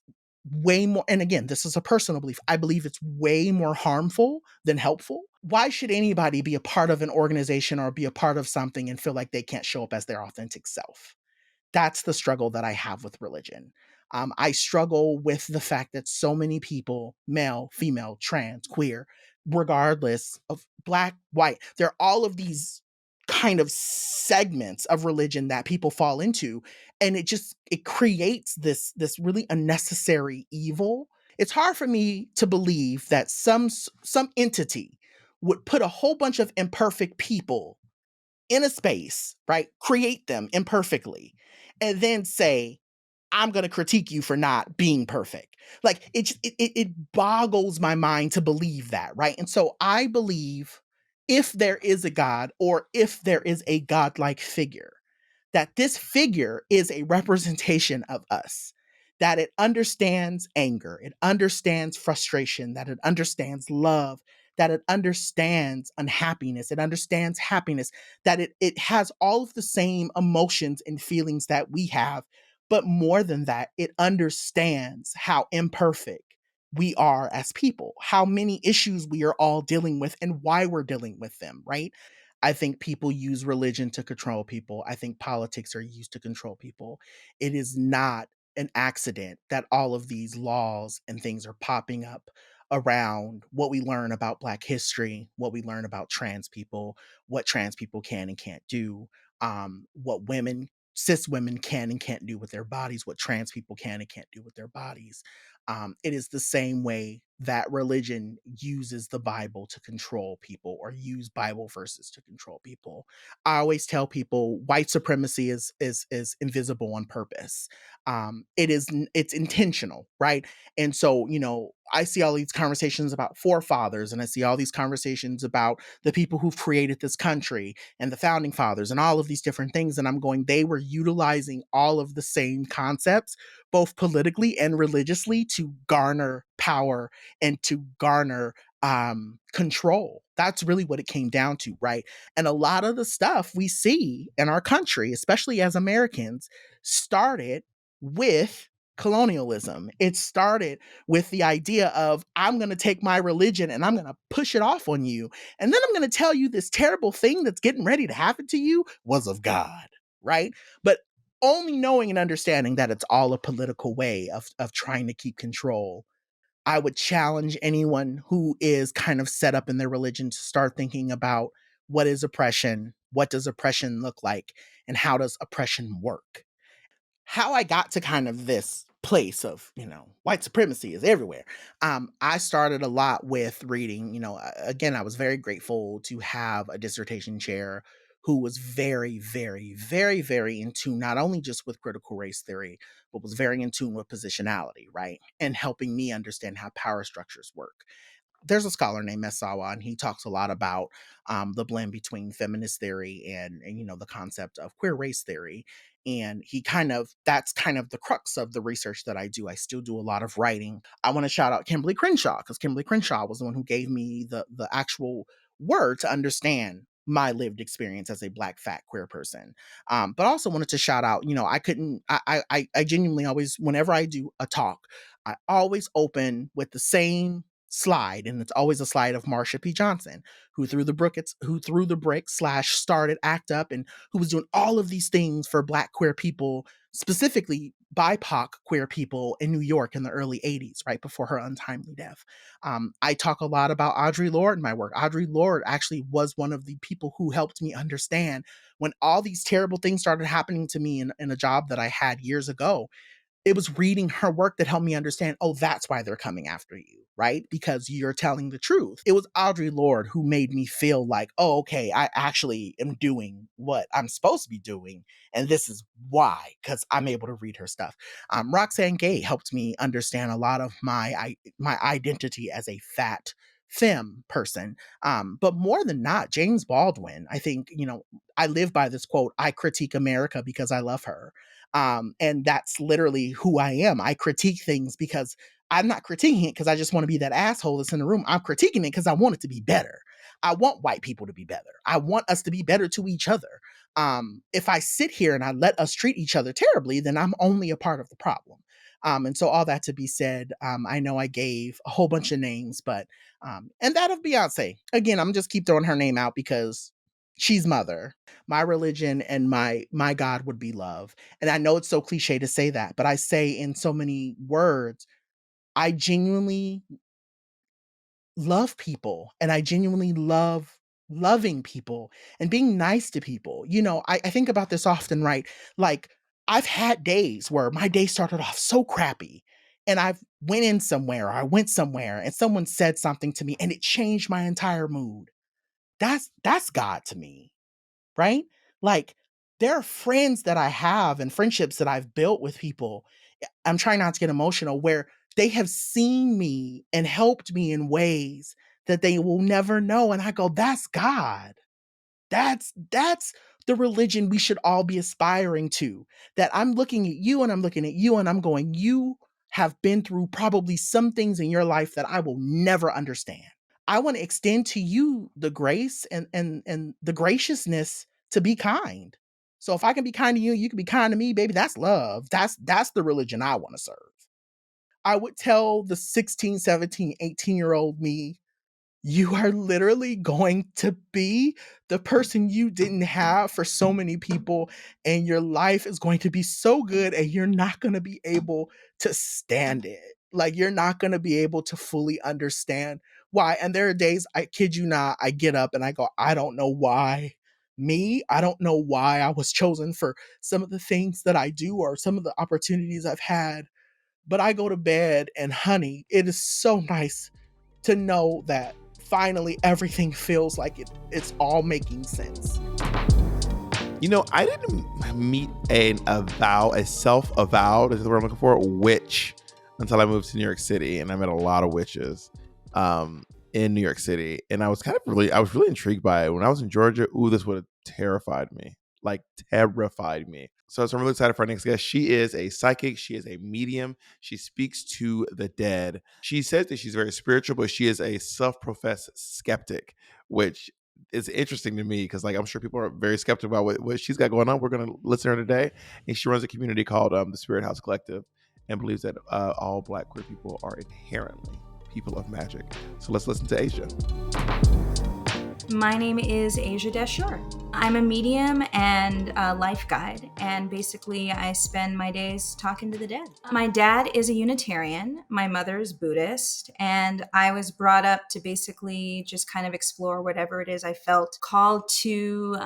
way more, and again, this is a personal belief. I believe it's way more harmful than helpful. Why should anybody be a part of an organization or be a part of something and feel like they can't show up as their authentic self? That's the struggle that I have with religion. I struggle with the fact that so many people, male, female, trans, queer, regardless of black, white, there are all of these kind of segments of religion that people fall into, and it creates this really unnecessary evil. It's hard for me to believe that some entity would put a whole bunch of imperfect people in a space, right? Create them imperfectly, and then say, I'm going to critique you for not being perfect. Like it boggles my mind to believe that, right? And so I believe if there is a God or if there is a godlike figure, that this figure is a representation of us, that it understands anger, it understands frustration, that it understands love, that it understands unhappiness, it understands happiness, that it has all of the same emotions and feelings that we have. But more than that, it understands how imperfect we are as people, how many issues we are all dealing with and why we're dealing with them, right? I think people use religion to control people. I think politics are used to control people. It is not an accident that all of these laws and things are popping up around what we learn about Black history, what we learn about trans people, what trans people can and can't do, what cis women can and can't do with their bodies, what trans people can and can't do with their bodies. It is the same way that religion uses the Bible to control people or use Bible verses to control people. I always tell people white supremacy is invisible on purpose. It's intentional, right? And so, I see all these conversations about forefathers and I see all these conversations about the people who've created this country and the founding fathers and all of these different things. And I'm going, they were utilizing all of the same concepts, both politically and religiously, to garner power and to garner control. That's really what it came down to, right? And a lot of the stuff we see in our country, especially as Americans, started with colonialism. It started with the idea of, I'm going to take my religion and I'm going to push it off on you. And then I'm going to tell you this terrible thing that's getting ready to happen to you was of God, right? But only knowing and understanding that it's all a political way of trying to keep control. I would challenge anyone who is kind of set up in their religion to start thinking about, what is oppression? What does oppression look like? And how does oppression work? How I got to kind of this place of, white supremacy is everywhere. I started a lot with reading, again, I was very grateful to have a dissertation chair who was very, very, very, very in tune, not only just with critical race theory, but was very in tune with positionality, right? And helping me understand how power structures work. There's a scholar named Messawa, and he talks a lot about the blend between feminist theory and the concept of queer race theory. And that's kind of the crux of the research that I do. I still do a lot of writing. I want to shout out Kimberly Crenshaw, because Kimberly Crenshaw was the one who gave me the actual word to understand my lived experience as a Black fat queer person. But I also wanted to shout out, I genuinely always, whenever I do a talk, I always open with the same slide, and it's always a slide of Marsha P. Johnson, who threw the brick / started ACT UP, and who was doing all of these things for Black queer people, specifically BIPOC queer people in New York in the early 80s, right before her untimely death. I talk a lot about Audre Lorde in my work. Audre Lorde actually was one of the people who helped me understand when all these terrible things started happening to me in a job that I had years ago. It was reading her work that helped me understand, oh, that's why they're coming after you, right? Because you're telling the truth. It was Audre Lorde who made me feel like, oh, okay, I actually am doing what I'm supposed to be doing. And this is why, because I'm able to read her stuff. Roxane Gay helped me understand a lot of my identity as a fat femme person. But more than not, James Baldwin, I think, I live by this quote, I critique America because I love her. And that's literally who I am. I critique things because I'm not critiquing it because I just want to be that asshole that's in the room. I'm critiquing it because I want it to be better. I want white people to be better. I want us to be better to each other. If I sit here and I let us treat each other terribly, then I'm only a part of the problem. And so all that to be said, I know I gave a whole bunch of names, but and that of Beyonce. Again, I'm just keep throwing her name out because she's mother. My religion and my God would be love. And I know it's so cliche to say that, but I say in so many words, I genuinely love people, and I genuinely love loving people and being nice to people. I think about this often, right? Like, I've had days where my day started off so crappy, and I went somewhere and someone said something to me and it changed my entire mood. That's God to me, right? Like, there are friends that I have and friendships that I've built with people. I'm trying not to get emotional, where they have seen me and helped me in ways that they will never know. And I go, that's God. That's the religion we should all be aspiring to. That I'm looking at you and I'm looking at you and I'm going, you have been through probably some things in your life that I will never understand. I want to extend to you the grace and the graciousness to be kind. So if I can be kind to you, you can be kind to me, baby. That's love. That's the religion I want to serve. I would tell the 16, 17, 18-year-old me, you are literally going to be the person you didn't have for so many people, and your life is going to be so good, and you're not going to be able to stand it. Like, you're not going to be able to fully understand why. And there are days, I kid you not, I get up and I go, I don't know why I don't know why I was chosen for some of the things that I do or some of the opportunities I've had. But I go to bed and, honey, it is so nice to know that finally everything feels like it's all making sense. I didn't meet a self-avowed, is the word I'm looking for, witch until I moved to New York City, and I met a lot of witches in New York City, and I was really intrigued by it. When I was in Georgia, this would have terrified me. So I'm really excited for our next guest. She is a psychic. She is a medium. She speaks to the dead. She says that she's very spiritual, but she is a self-professed skeptic, which it's interesting to me because, like, I'm sure people are very skeptical about what she's got going on. We're going to listen to her today, and she runs a community called the Spirit House Collective, and believes that all Black queer people are inherently people of magic. So let's listen to Asia. My name is Asia Daashuur. I'm a medium and a life guide, and basically I spend my days talking to the dead. My dad is a Unitarian, my mother is Buddhist, and I was brought up to basically just kind of explore whatever it is I felt called to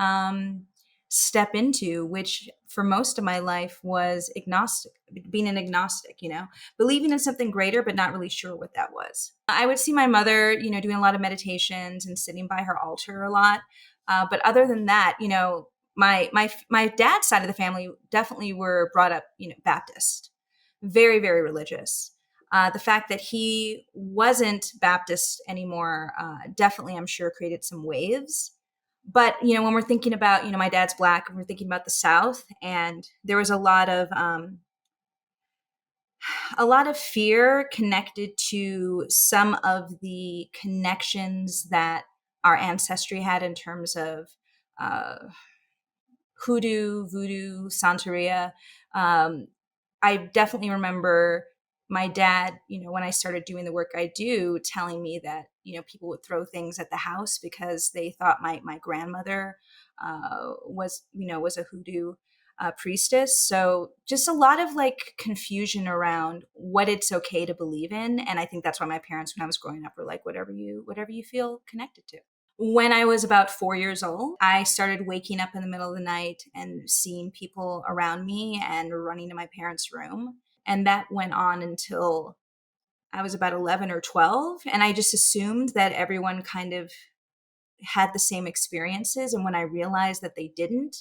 step into, which for most of my life was agnostic, being an agnostic, believing in something greater, but not really sure what that was. I would see my mother, doing a lot of meditations and sitting by her altar a lot. But other than that, my dad's side of the family definitely were brought up, Baptist, very, very religious. The fact that he wasn't Baptist anymore, definitely, I'm sure, created some waves. But when we're thinking about, my dad's Black, and we're thinking about the South, and there was a lot of fear connected to some of the connections that our ancestry had in terms of uh, hoodoo, voodoo, Santeria. I definitely remember my dad, when I started doing the work I do, telling me that, people would throw things at the house because they thought my grandmother was a hoodoo priestess. So just a lot of like confusion around what it's okay to believe in. And I think that's why my parents, when I was growing up, were like, whatever you feel connected to. When I was about 4 years old, I started waking up in the middle of the night and seeing people around me and running to my parents' room. And that went on until I was about 11 or 12. And I just assumed that everyone kind of had the same experiences. And when I realized that they didn't,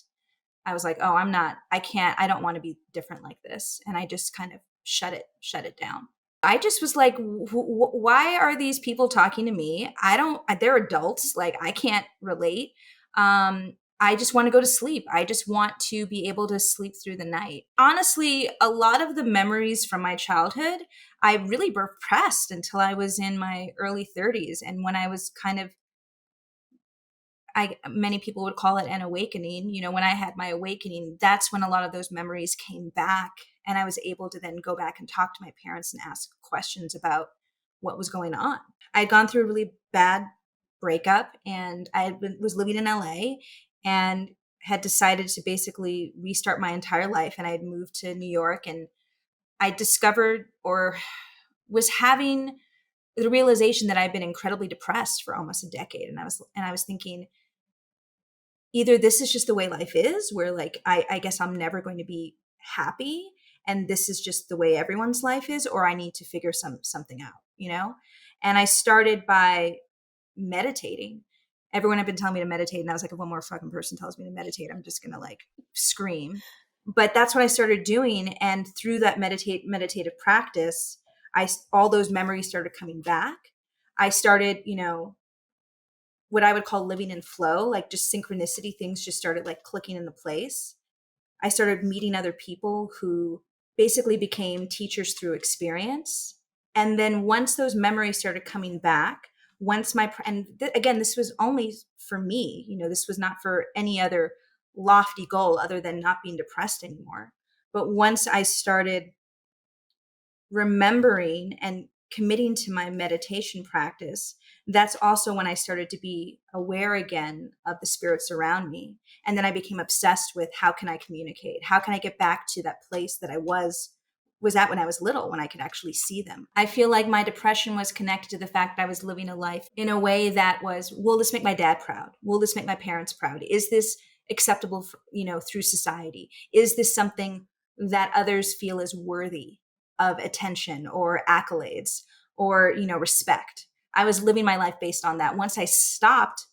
I was like, oh, I don't want to be different like this. And I just kind of shut it down. I just was like, why are these people talking to me? They're adults. Like, I can't relate. I just want to go to sleep. I just want to be able to sleep through the night. Honestly, a lot of the memories from my childhood, I really repressed until I was in my early 30s. And when I was kind of, many people would call it an awakening. When I had my awakening, that's when a lot of those memories came back, and I was able to then go back and talk to my parents and ask questions about what was going on. I had gone through a really bad breakup, and was living in LA and had decided to basically restart my entire life. And I had moved to New York, and I discovered, or was having the realization, that I'd been incredibly depressed for almost a decade. And I was thinking, either this is just the way life is, where like I guess I'm never going to be happy, and this is just the way everyone's life is, or I need to figure something out. And I started by meditating. Everyone had been telling me to meditate, and I was like, if one more fucking person tells me to meditate, I'm just gonna like scream. But that's what I started doing, and through that meditative practice, all those memories started coming back. I started, what I would call living in flow, like just synchronicity. Things just started like clicking into place. I started meeting other people who basically became teachers through experience. And then once those memories started coming back, again, this was only for me, this was not for any other lofty goal other than not being depressed anymore. But once I started remembering and committing to my meditation practice, that's also when I started to be aware again of the spirits around me. And then I became obsessed with, how can I communicate? How can I get back to that place that I was at when I was little, when I could actually see them? I feel like my depression was connected to the fact that I was living a life in a way that was, will this make my dad proud? Will this make my parents proud? Is this acceptable, through society? Is this something that others feel is worthy of attention or accolades or, respect? I was living my life based on that. Once I stopped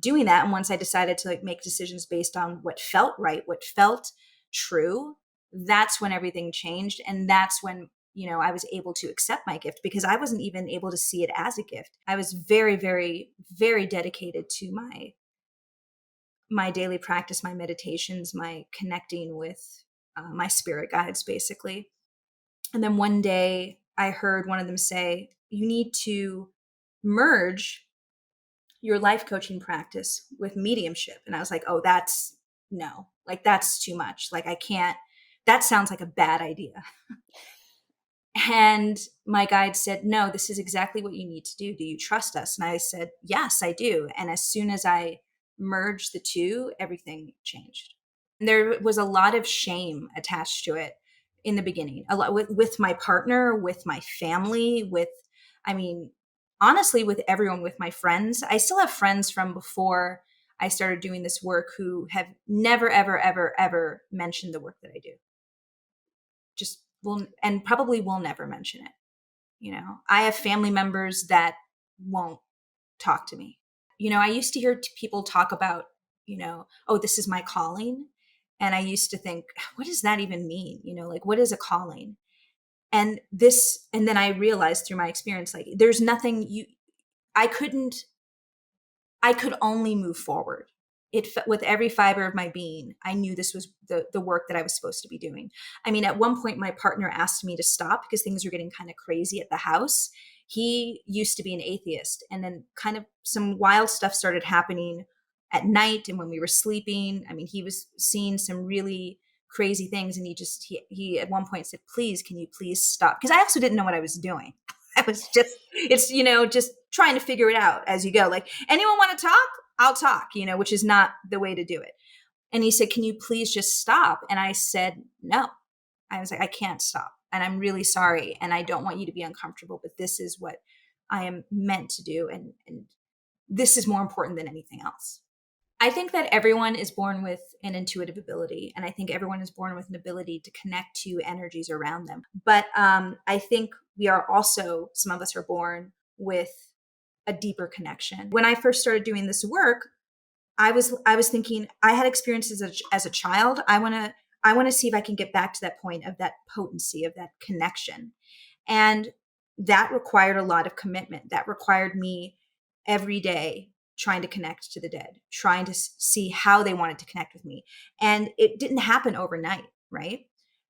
doing that, and once I decided to like make decisions based on what felt right, what felt true, that's when everything changed. And that's when, I was able to accept my gift, because I wasn't even able to see it as a gift. I was very, very, very dedicated to my daily practice, my meditations, my connecting with my spirit guides, basically. And then one day I heard one of them say, you need to merge your life coaching practice with mediumship. And I was like, oh, that's no, like that's too much. Like I can't, that sounds like a bad idea. And my guide said, no, this is exactly what you need to do. Do you trust us? And I said, yes, I do. And as soon as I merged the two, everything changed. And there was a lot of shame attached to it in the beginning, a lot with my partner, with my family, with, I mean, honestly, with everyone, with my friends. I still have friends from before I started doing this work who have never, ever, ever, ever mentioned the work that I do. Just will, and probably will never mention it. You know, I have family members that won't talk to me. You know, I used to hear people talk about, you know, oh, this is my calling. And I used to think, what does that even mean? You know, like, what is a calling? And this, and then I realized through my experience, like, there's nothing I could only move forward. With every fiber of my being, I knew this was the work that I was supposed to be doing. I mean, at one point, my partner asked me to stop because things were getting kind of crazy at the house. He used to be an atheist, and then kind of some wild stuff started happening at night and when we were sleeping. I mean, he was seeing some really crazy things, and he at one point said, "Please, can you please stop?" Because I also didn't know what I was doing. I was just, it's, you know, just trying to figure it out as you go. Like, anyone want to talk? I'll talk, you know, which is not the way to do it. And he said, can you please just stop? And I said, no. I was like, I can't stop. And I'm really sorry. And I don't want you to be uncomfortable, but this is what I am meant to do. And this is more important than anything else. I think that everyone is born with an intuitive ability, and I think everyone is born with an ability to connect to energies around them. But I think we are also, some of us are born with a deeper connection. When I first started doing this work, I was thinking, I had experiences as a child. I want to see if I can get back to that point of that potency, of that connection. And that required a lot of commitment. That required me every day trying to connect to the dead, trying to see how they wanted to connect with me. And it didn't happen overnight, right?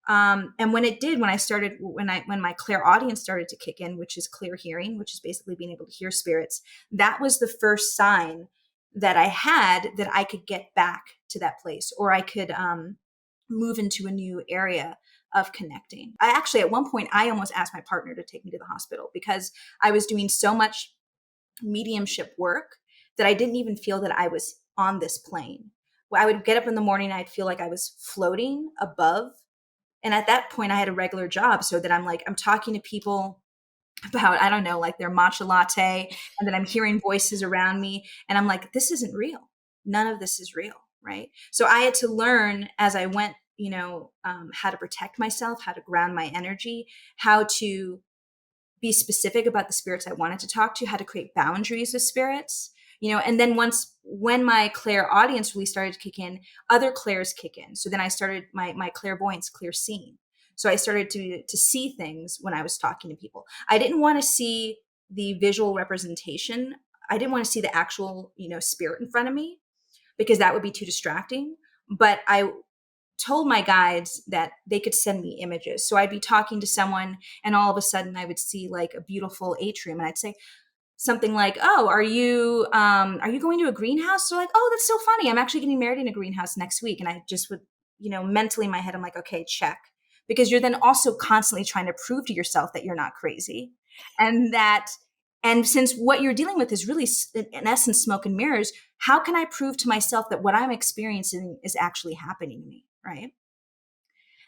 And when it did, when my clairaudience started to kick in, which is clear hearing, which is basically being able to hear spirits, that was the first sign that I had that I could get back to that place, or I could move into a new area of connecting. I actually, at one point, I almost asked my partner to take me to the hospital because I was doing so much mediumship work that I didn't even feel that I was on this plane. I would get up in the morning, I'd feel like I was floating above. And at that point, I had a regular job, so that I'm talking to people about, I don't know, like their matcha latte, and then I'm hearing voices around me, and I'm like, this isn't real. None of this is real, right? So I had to learn as I went, you know, how to protect myself, how to ground my energy, how to be specific about the spirits I wanted to talk to, how to create boundaries with spirits, you know. And then when my clairaudience really started to kick in, other clairs kick in. So then I started my clairvoyance, clear seeing. So I started to see things when I was talking to people. I didn't want to see the visual representation. I didn't want to see the actual, you know, spirit in front of me, because that would be too distracting. But I told my guides that they could send me images. So I'd be talking to someone, and all of a sudden I would see like a beautiful atrium, and I'd say something like, oh, are you going to a greenhouse? They're like, oh, that's so funny. I'm actually getting married in a greenhouse next week. And I just would, you know, mentally in my head, I'm like, okay, check. Because you're then also constantly trying to prove to yourself that you're not crazy. And since what you're dealing with is really, in essence, smoke and mirrors, how can I prove to myself that what I'm experiencing is actually happening to me, right?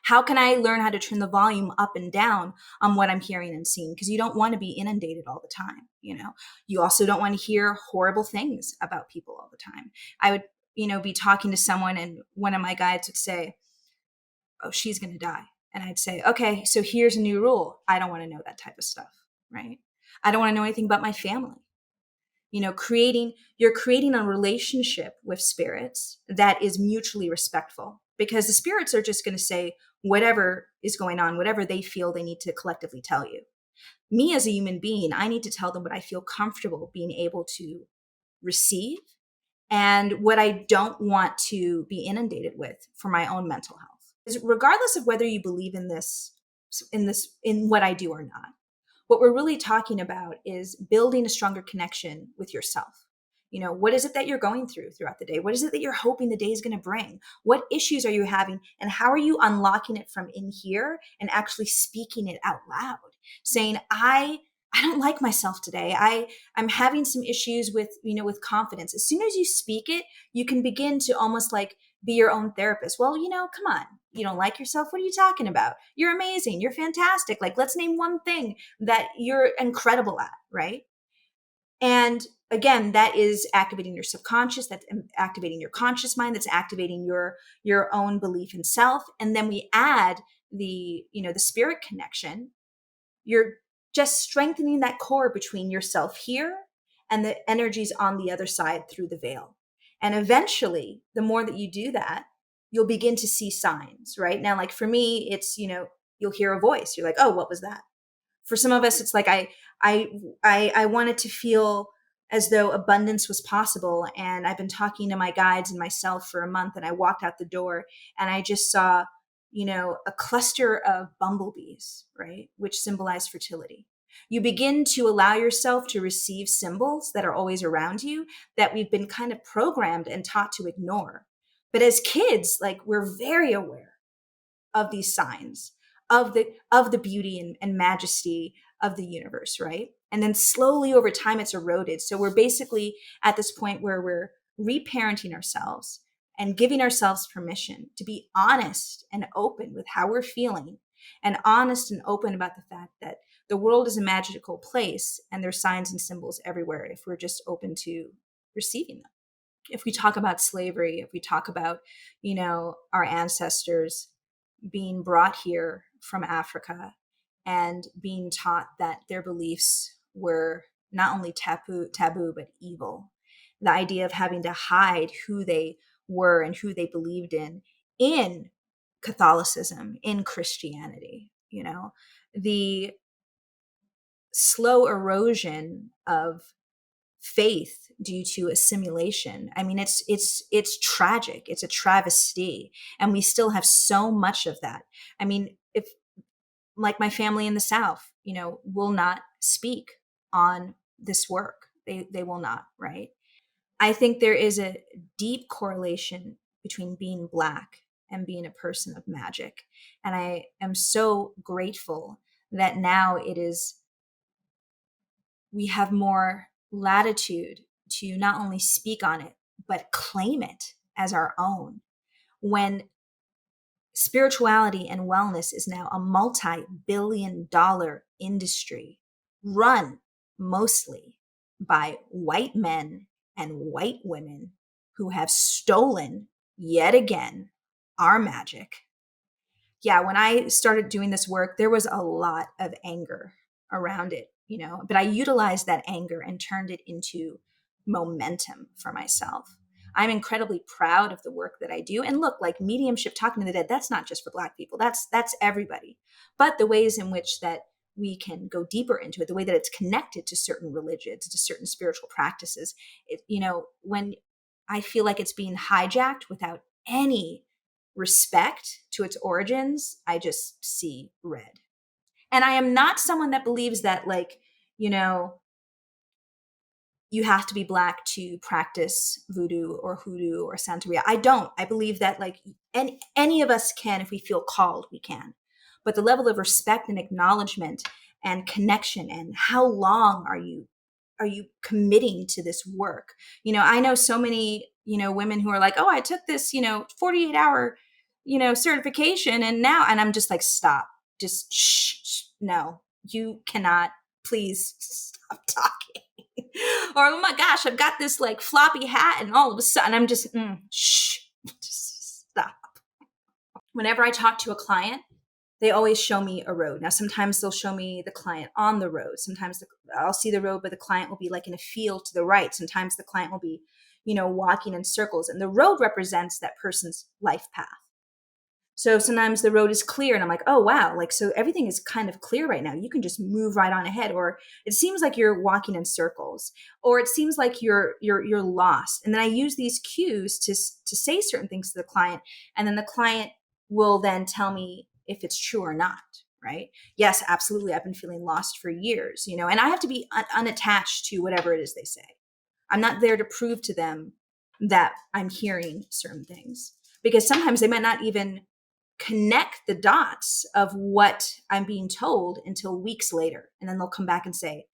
How can I learn how to turn the volume up and down on what I'm hearing and seeing? Because you don't want to be inundated all the time, you know. You also don't want to hear horrible things about people all the time. I would, you know, be talking to someone, and one of my guides would say, oh, she's going to die. And I'd say, okay, so here's a new rule. I don't want to know that type of stuff, right? I don't want to know anything about my family. You know, you're creating a relationship with spirits that is mutually respectful, because the spirits are just going to say whatever is going on, whatever they feel they need to collectively tell you. Me as a human being, I need to tell them what I feel comfortable being able to receive, and what I don't want to be inundated with for my own mental health. Regardless of whether you believe in what I do or not, what we're really talking about is building a stronger connection with yourself. What is it that you're going throughout the day? What is it that you're hoping the day is going to bring? What issues are you having? And how are you unlocking it from in here and actually speaking it out loud? Saying, I don't like myself today. I'm having some issues with confidence. As soon as you speak it, you can begin to almost like be your own therapist. Well, come on. You don't like yourself? What are you talking about? You're amazing. You're fantastic. Like, let's name one thing that you're incredible at, right? And again, that is activating your subconscious, that's activating your conscious mind, that's activating your own belief in self. And then we add the spirit connection. You're just strengthening that core between yourself here and the energies on the other side through the veil. And eventually, the more that you do that, you'll begin to see signs, right? Now, like for me, it's, you'll hear a voice. You're like, oh, what was that? For some of us, it's like I wanted to feel as though abundance was possible. And I've been talking to my guides and myself for a month, and I walked out the door and I just saw, a cluster of bumblebees, right? Which symbolize fertility. You begin to allow yourself to receive symbols that are always around you that we've been kind of programmed and taught to ignore. But as kids, like, we're very aware of these signs of the beauty and majesty of the universe, right? And then slowly over time it's eroded. So we're basically at this point where we're reparenting ourselves and giving ourselves permission to be honest and open with how we're feeling, and honest and open about the fact that the world is a magical place and there's signs and symbols everywhere if we're just open to receiving them. If we talk about slavery, if we talk about, our ancestors being brought here from Africa and being taught that their beliefs were not only taboo, but evil. The idea of having to hide who they were and who they believed in Catholicism, in Christianity, the slow erosion of faith due to assimilation. I mean, it's tragic. It's a travesty. And we still have so much of that. I mean, if, like, my family in the South, will not speak on this work. They will not, right? I think there is a deep correlation between being Black and being a person of magic. And I am so grateful that now we have more latitude to not only speak on it, but claim it as our own. When spirituality and wellness is now a multi-billion-dollar industry run mostly by white men and white women who have stolen, yet again, our magic. Yeah, when I started doing this work, there was a lot of anger around it, but I utilized that anger and turned it into momentum for myself. I'm incredibly proud of the work that I do. And look, like mediumship, talking to the dead, that's not just for Black people. That's everybody. But the ways in which that we can go deeper into it, the way that it's connected to certain religions, to certain spiritual practices, when I feel like it's being hijacked without any respect to its origins, I just see red. And I am not someone that believes that, like, you have to be Black to practice voodoo or hoodoo or Santeria. I don't. I believe that, like, any of us can, if we feel called, we can. But the level of respect and acknowledgement and connection, and how long are you committing to this work? I know so many, women who are like, oh, I took this, 48-hour, certification, and I'm just like, stop, just shh, no, you cannot, please stop talking. Or, oh my gosh, I've got this like floppy hat, and all of a sudden I'm just, shh, just stop. Whenever I talk to a client, they always show me a road. Now, sometimes they'll show me the client on the road. Sometimes I'll see the road, but the client will be like in a field to the right. Sometimes the client will be, walking in circles, and the road represents that person's life path. So sometimes the road is clear, and I'm like, oh, wow. Like, so everything is kind of clear right now. You can just move right on ahead. Or it seems like you're walking in circles, or it seems like you're lost. And then I use these cues to say certain things to the client. And then the client will then tell me if it's true or not, right? Yes, absolutely. I've been feeling lost for years, and I have to be unattached to whatever it is they say. I'm not there to prove to them that I'm hearing certain things, because sometimes they might not even connect the dots of what I'm being told until weeks later. And then they'll come back and say,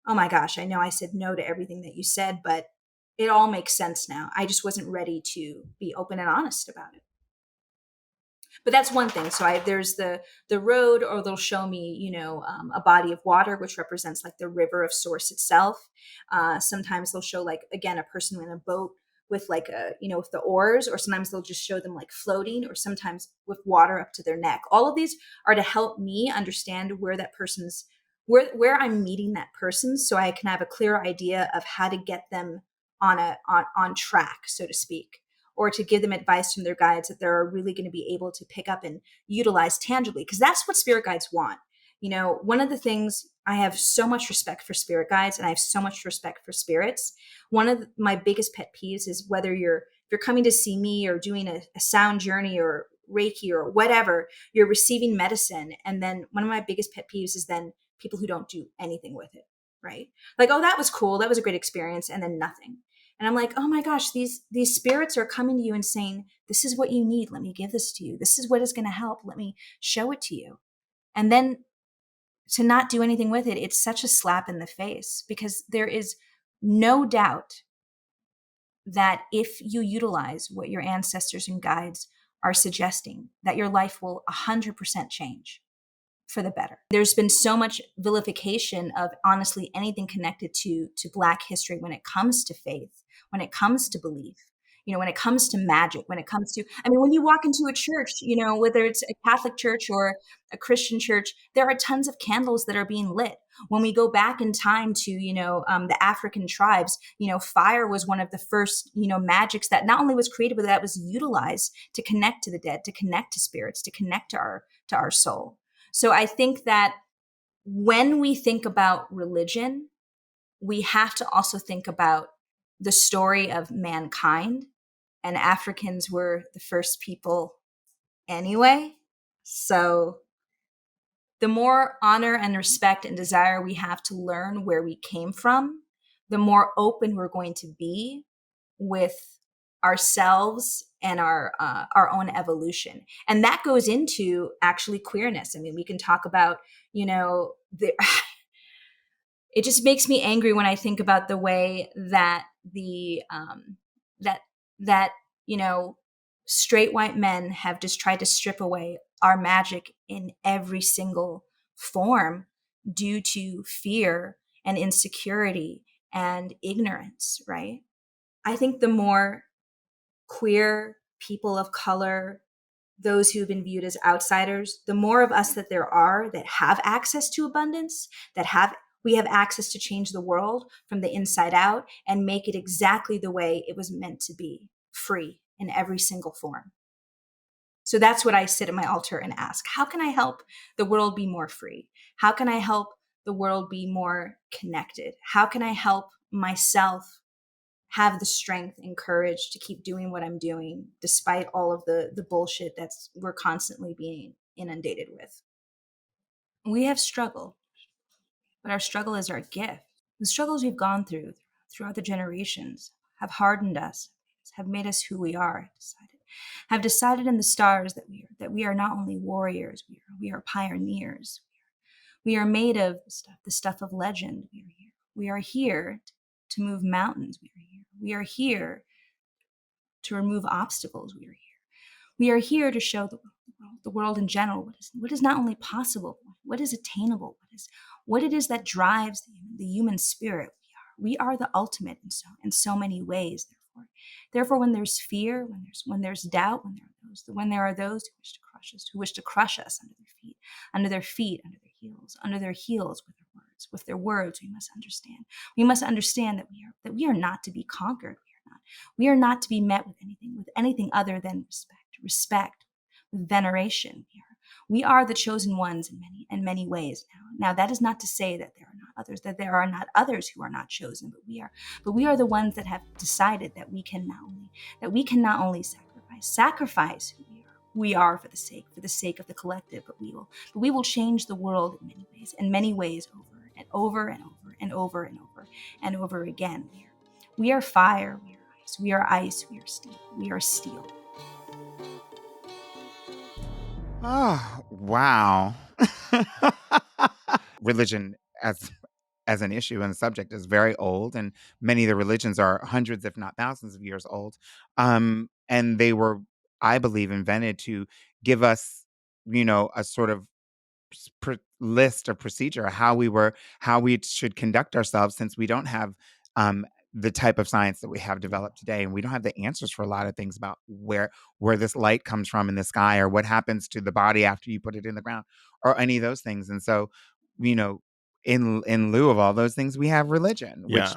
oh my gosh, I know I said no to everything that you said, but it all makes sense now. I just wasn't ready to be open and honest about it. But that's one thing. So there's the road, or they'll show me, a body of water, which represents like the river of source itself. Sometimes they'll show, like, again, a person in a boat with like with the oars, or sometimes they'll just show them like floating, or sometimes with water up to their neck. All of these are to help me understand where that person's, where I'm meeting that person, so I can have a clear idea of how to get them on track, so to speak, or to give them advice from their guides that they're really going to be able to pick up and utilize tangibly, because that's what spirit guides want. One of the things, I have so much respect for spirit guides, and I have so much respect for spirits. One of my biggest pet peeves is whether if you're coming to see me or doing a sound journey or Reiki or whatever, you're receiving medicine. And then one of my biggest pet peeves is then people who don't do anything with it, right? Like, oh, that was cool, that was a great experience, and then nothing. And I'm like, oh my gosh, these spirits are coming to you and saying, this is what you need. Let me give this to you. This is what is going to help. Let me show it to you. And then to not do anything with it, it's such a slap in the face, because there is no doubt that if you utilize what your ancestors and guides are suggesting, that your life will 100% change for the better. There's been so much vilification of honestly anything connected to Black history when it comes to faith, when it comes to belief, when it comes to magic, when it comes to, when you walk into a church, whether it's a Catholic church or a Christian church, there are tons of candles that are being lit. When we go back in time to, the African tribes, fire was one of the first, magics that not only was created, but that was utilized to connect to the dead, to connect to spirits, to connect to our soul. So I think that when we think about religion, we have to also think about the story of mankind, and Africans were the first people anyway. So the more honor and respect and desire we have to learn where we came from, the more open we're going to be with ourselves and our own evolution. And that goes into actually queerness. We can talk about, it just makes me angry when I think about the way that that straight white men have just tried to strip away our magic in every single form due to fear and insecurity and ignorance, right? I think the more queer, people of color, those who've been viewed as outsiders, the more of us that there are that have access to abundance, we have access to change the world from the inside out and make it exactly the way it was meant to be, free in every single form. So that's what I sit at my altar and ask. How can I help the world be more free? How can I help the world be more connected? How can I help myself have the strength and courage to keep doing what I'm doing, despite all of the bullshit we're constantly being inundated with? We have struggled, but our struggle is our gift. The struggles we've gone throughout the generations have hardened us, have made us who we are, have decided in the stars that we are not only warriors, we are pioneers. We are made of the stuff of legend. We are here to move mountains. We are here to remove obstacles. We are here to show the world in general what is not only possible, what is attainable, what it is that drives the human spirit. We are the ultimate in so many ways. Therefore, when there's fear, when there's doubt, when there are those who wish to crush us under their feet, under their heels with their words, we must understand. We must understand that we are not to be conquered. We are not to be met with anything other than respect, with veneration. We are the chosen ones in many ways now. Now, that is not to say that there are not others who are not chosen, but we are the ones that have decided that we can not only sacrifice who we are for the sake of the collective, but we will change the world in many ways over and over and over and over and over and over again. We are fire, we are ice, we are ice, we are steel, we are steel. Oh, wow. Religion as an issue and a subject is very old, and many of the religions are hundreds, if not thousands of years old. And they were, I believe, invented to give us, a sort of list or procedure how we should conduct ourselves, since we don't have um, the type of science that we have developed today, and we don't have the answers for a lot of things about where this light comes from in the sky, or what happens to the body after you put it in the ground, or any of those things. And so, you know in lieu of all those things, we have religion, which Yeah.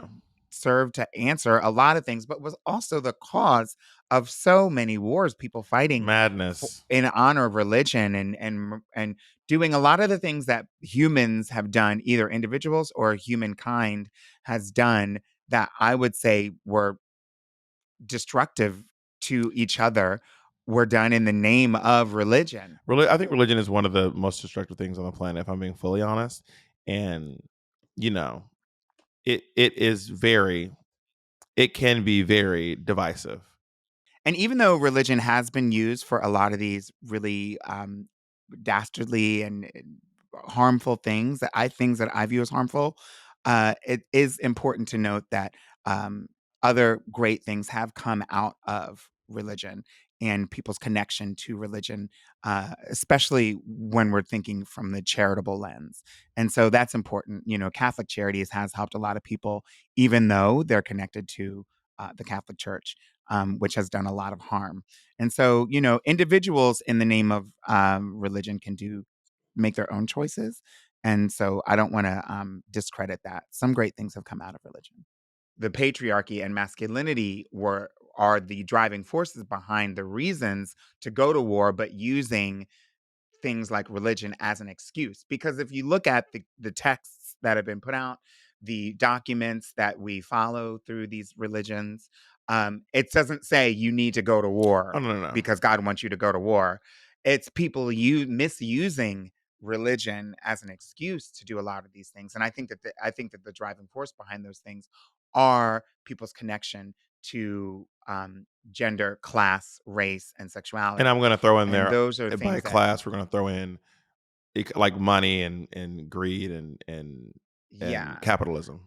served to answer a lot of things, but was also the cause of so many wars, people fighting Madness. in honor of religion, and doing a lot of the things that humans have done, either individuals or humankind has done, that I would say were destructive to each other, were done in the name of religion. I think religion is one of the most destructive things on the planet, if I'm being fully honest. And, you know, it can be very divisive. And even though religion has been used for a lot of these really dastardly and harmful things that I view as harmful, it is important to note that other great things have come out of religion and people's connection to religion, especially when we're thinking from the charitable lens. And so that's important. Catholic Charities has helped a lot of people, even though they're connected to the Catholic Church, which has done a lot of harm. And so, individuals in the name of religion can make their own choices. And so I don't want to discredit that. Some great things have come out of religion. The patriarchy and masculinity are the driving forces behind the reasons to go to war, but using things like religion as an excuse. Because if you look at the texts that have been put out, the documents that we follow through these religions, it doesn't say you need to go to war Oh, no. because God wants you to go to war. It's people misusing religion as an excuse to do a lot of these things. And I think that the driving force behind those things are people's connection to gender, class, race, and And I'm sexuality. going to throw in And there, those are by things that, class, we're going to throw in like money and greed and yeah, capitalism.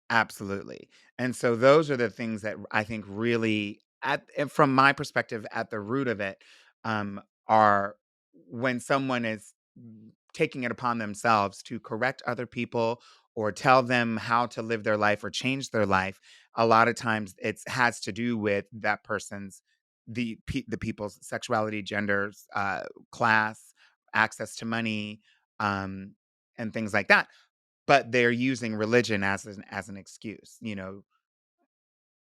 absolutely. And so those are the things that I think really, from my perspective, at the root of it, are when someone is taking it upon themselves to correct other people or tell them how to live their life or change their life. A lot of times it has to do with that person's the people's sexuality, genders, class, access to money, um, and things like that, but they're using religion as an excuse.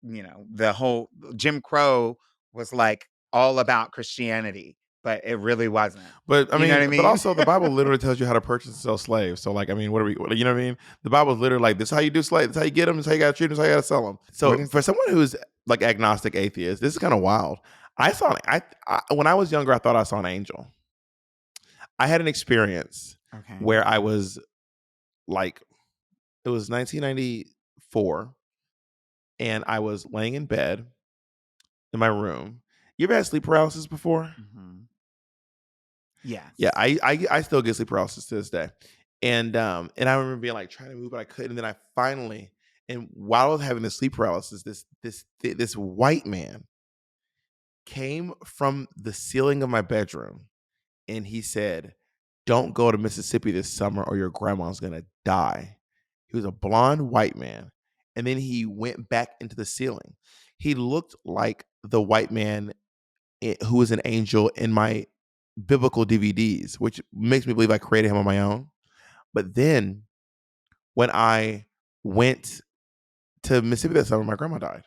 The whole Jim Crow was like all about Christianity, but it really wasn't. But I You know mean, what I but mean? also the Bible literally tells you how to purchase and sell slaves. So like, I mean, what you know what I mean? The Bible is literally like, this is how you do slaves. This is how you get them. This is how you got to treat them. This is how you got to sell them. What So is for it? someone who's like agnostic atheist, this is kind of wild. When I was younger, I thought I saw an angel. I had an experience Okay. where I was like, it was 1994, and I was laying in bed in my room. You ever had sleep paralysis before? Mm-hmm. Yes. Yeah, I still get sleep paralysis to this day. And I remember being like trying to move, but I couldn't. And then I finally, and while I was having the sleep paralysis, this white man came from the ceiling of my bedroom, and he said, "Don't go to Mississippi this summer, or your grandma's gonna die." He was a blonde white man, and then he went back into the ceiling. He looked like the white man who was an angel in my biblical DVDs, which makes me believe I created him on my own. But then when I went to Mississippi that summer, my grandma died.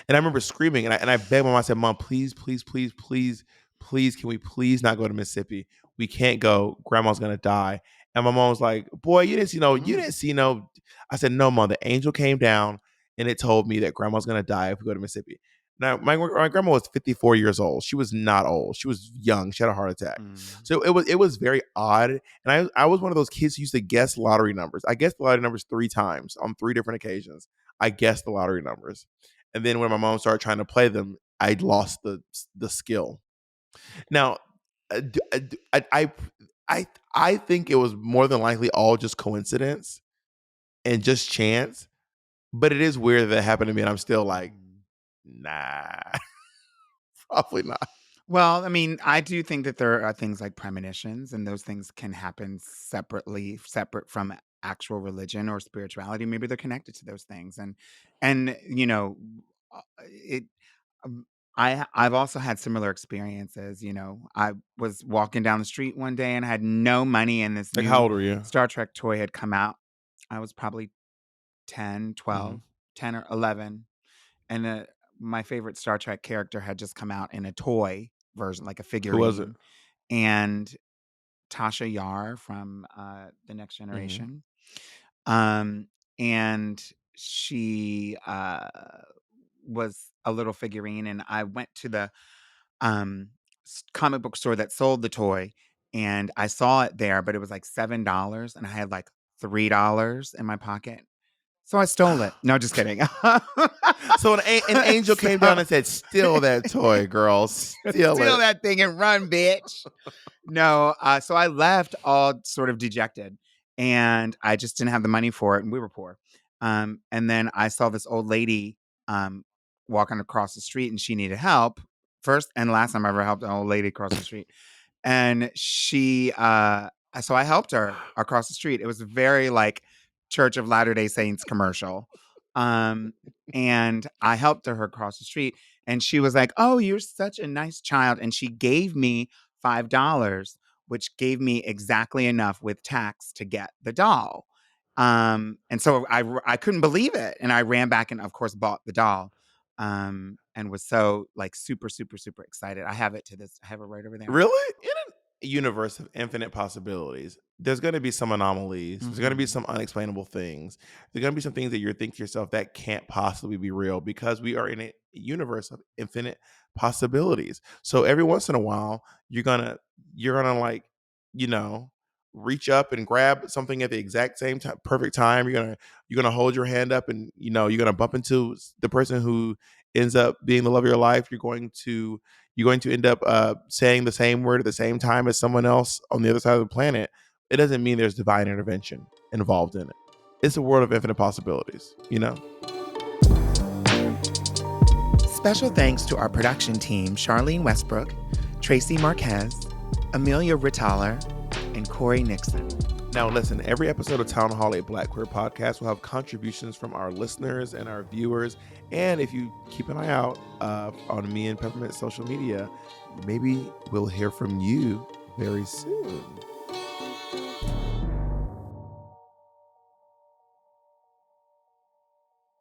And I remember screaming, and I begged my mom. I said, "Mom, please, please, please, please, please, can we please not go to Mississippi? We can't go. Grandma's gonna die." And my mom was like, "Boy, you didn't see no, you didn't see no." I said, "No, Mom, the angel came down and it told me that grandma's gonna die if we go to Mississippi." Now, my grandma was 54 years old. She was not old. She was young. She had a heart attack. Mm. So it was very odd. And I was one of those kids who used to guess lottery numbers. I guessed the lottery numbers 3 times on 3 different occasions. I guessed the lottery numbers. And then when my mom started trying to play them, I lost the skill. Now, I think it was more than likely all just coincidence and just chance. But it is weird that happened to me, and I'm still like, nah, probably not. Well, I mean, I do think that there are things like premonitions, and those things can happen separate from actual religion or spirituality. Maybe they're connected to those things, and it. um, I've also had similar experiences. I was walking down the street one day and I had no money, and this Like, how new old were you? Star Trek toy had come out. I was probably 10, 12, Mhm. 10 or 11, and my favorite Star Trek character had just come out in a toy version, like a Who was it? figurine, and Tasha Yar from The Next Mhm. Generation. And she was a little figurine, and I went to the um, comic book store that sold the toy, and I saw it there, but it was like $7, and I had like $3 in my pocket. So I stole it. No, just kidding. So an angel came down So and said, "Steal that toy, girl. Steal steal it." that thing and run, bitch. No, so I left all sort of dejected, and I just didn't have the money for it, and we were poor. And then I saw this old lady um, walking across the street, and she needed help. First and last time I ever helped an old lady cross the street. And so I helped her across the street. It was a very like Church of Latter-day Saints commercial. And I helped her across the street, and she was like, "Oh, you're such a nice child." And she gave me $5, which gave me exactly enough with tax to get the doll. And so I couldn't believe it. And I ran back and of course bought the doll. And was so like super, super, super excited. I have it right over there. Really? In a universe of infinite possibilities, there's going to be some anomalies. There's going to be Mhm. some unexplainable things. There's going to be some things that you think to yourself that can't possibly be real because we are in a universe of infinite possibilities. So every once in a while, you're gonna like, you know, reach up and grab something at the exact same time, perfect time. You're gonna hold your hand up, and you're gonna bump into the person who ends up being the love of your life. You're going to end up saying the same word at the same time as someone else on the other side of the planet. It doesn't mean there's divine intervention involved in it. It's a world of infinite possibilities. Special thanks to our production team, Charlene Westbrook, Tracy Marquez, Amelia Rittaler, and Corey Nixon. Now, listen, every episode of Town Hall, a Black Queer podcast, will have contributions from our listeners and our viewers. And if you keep an eye out on me and Peppermint's social media, maybe we'll hear from you very soon.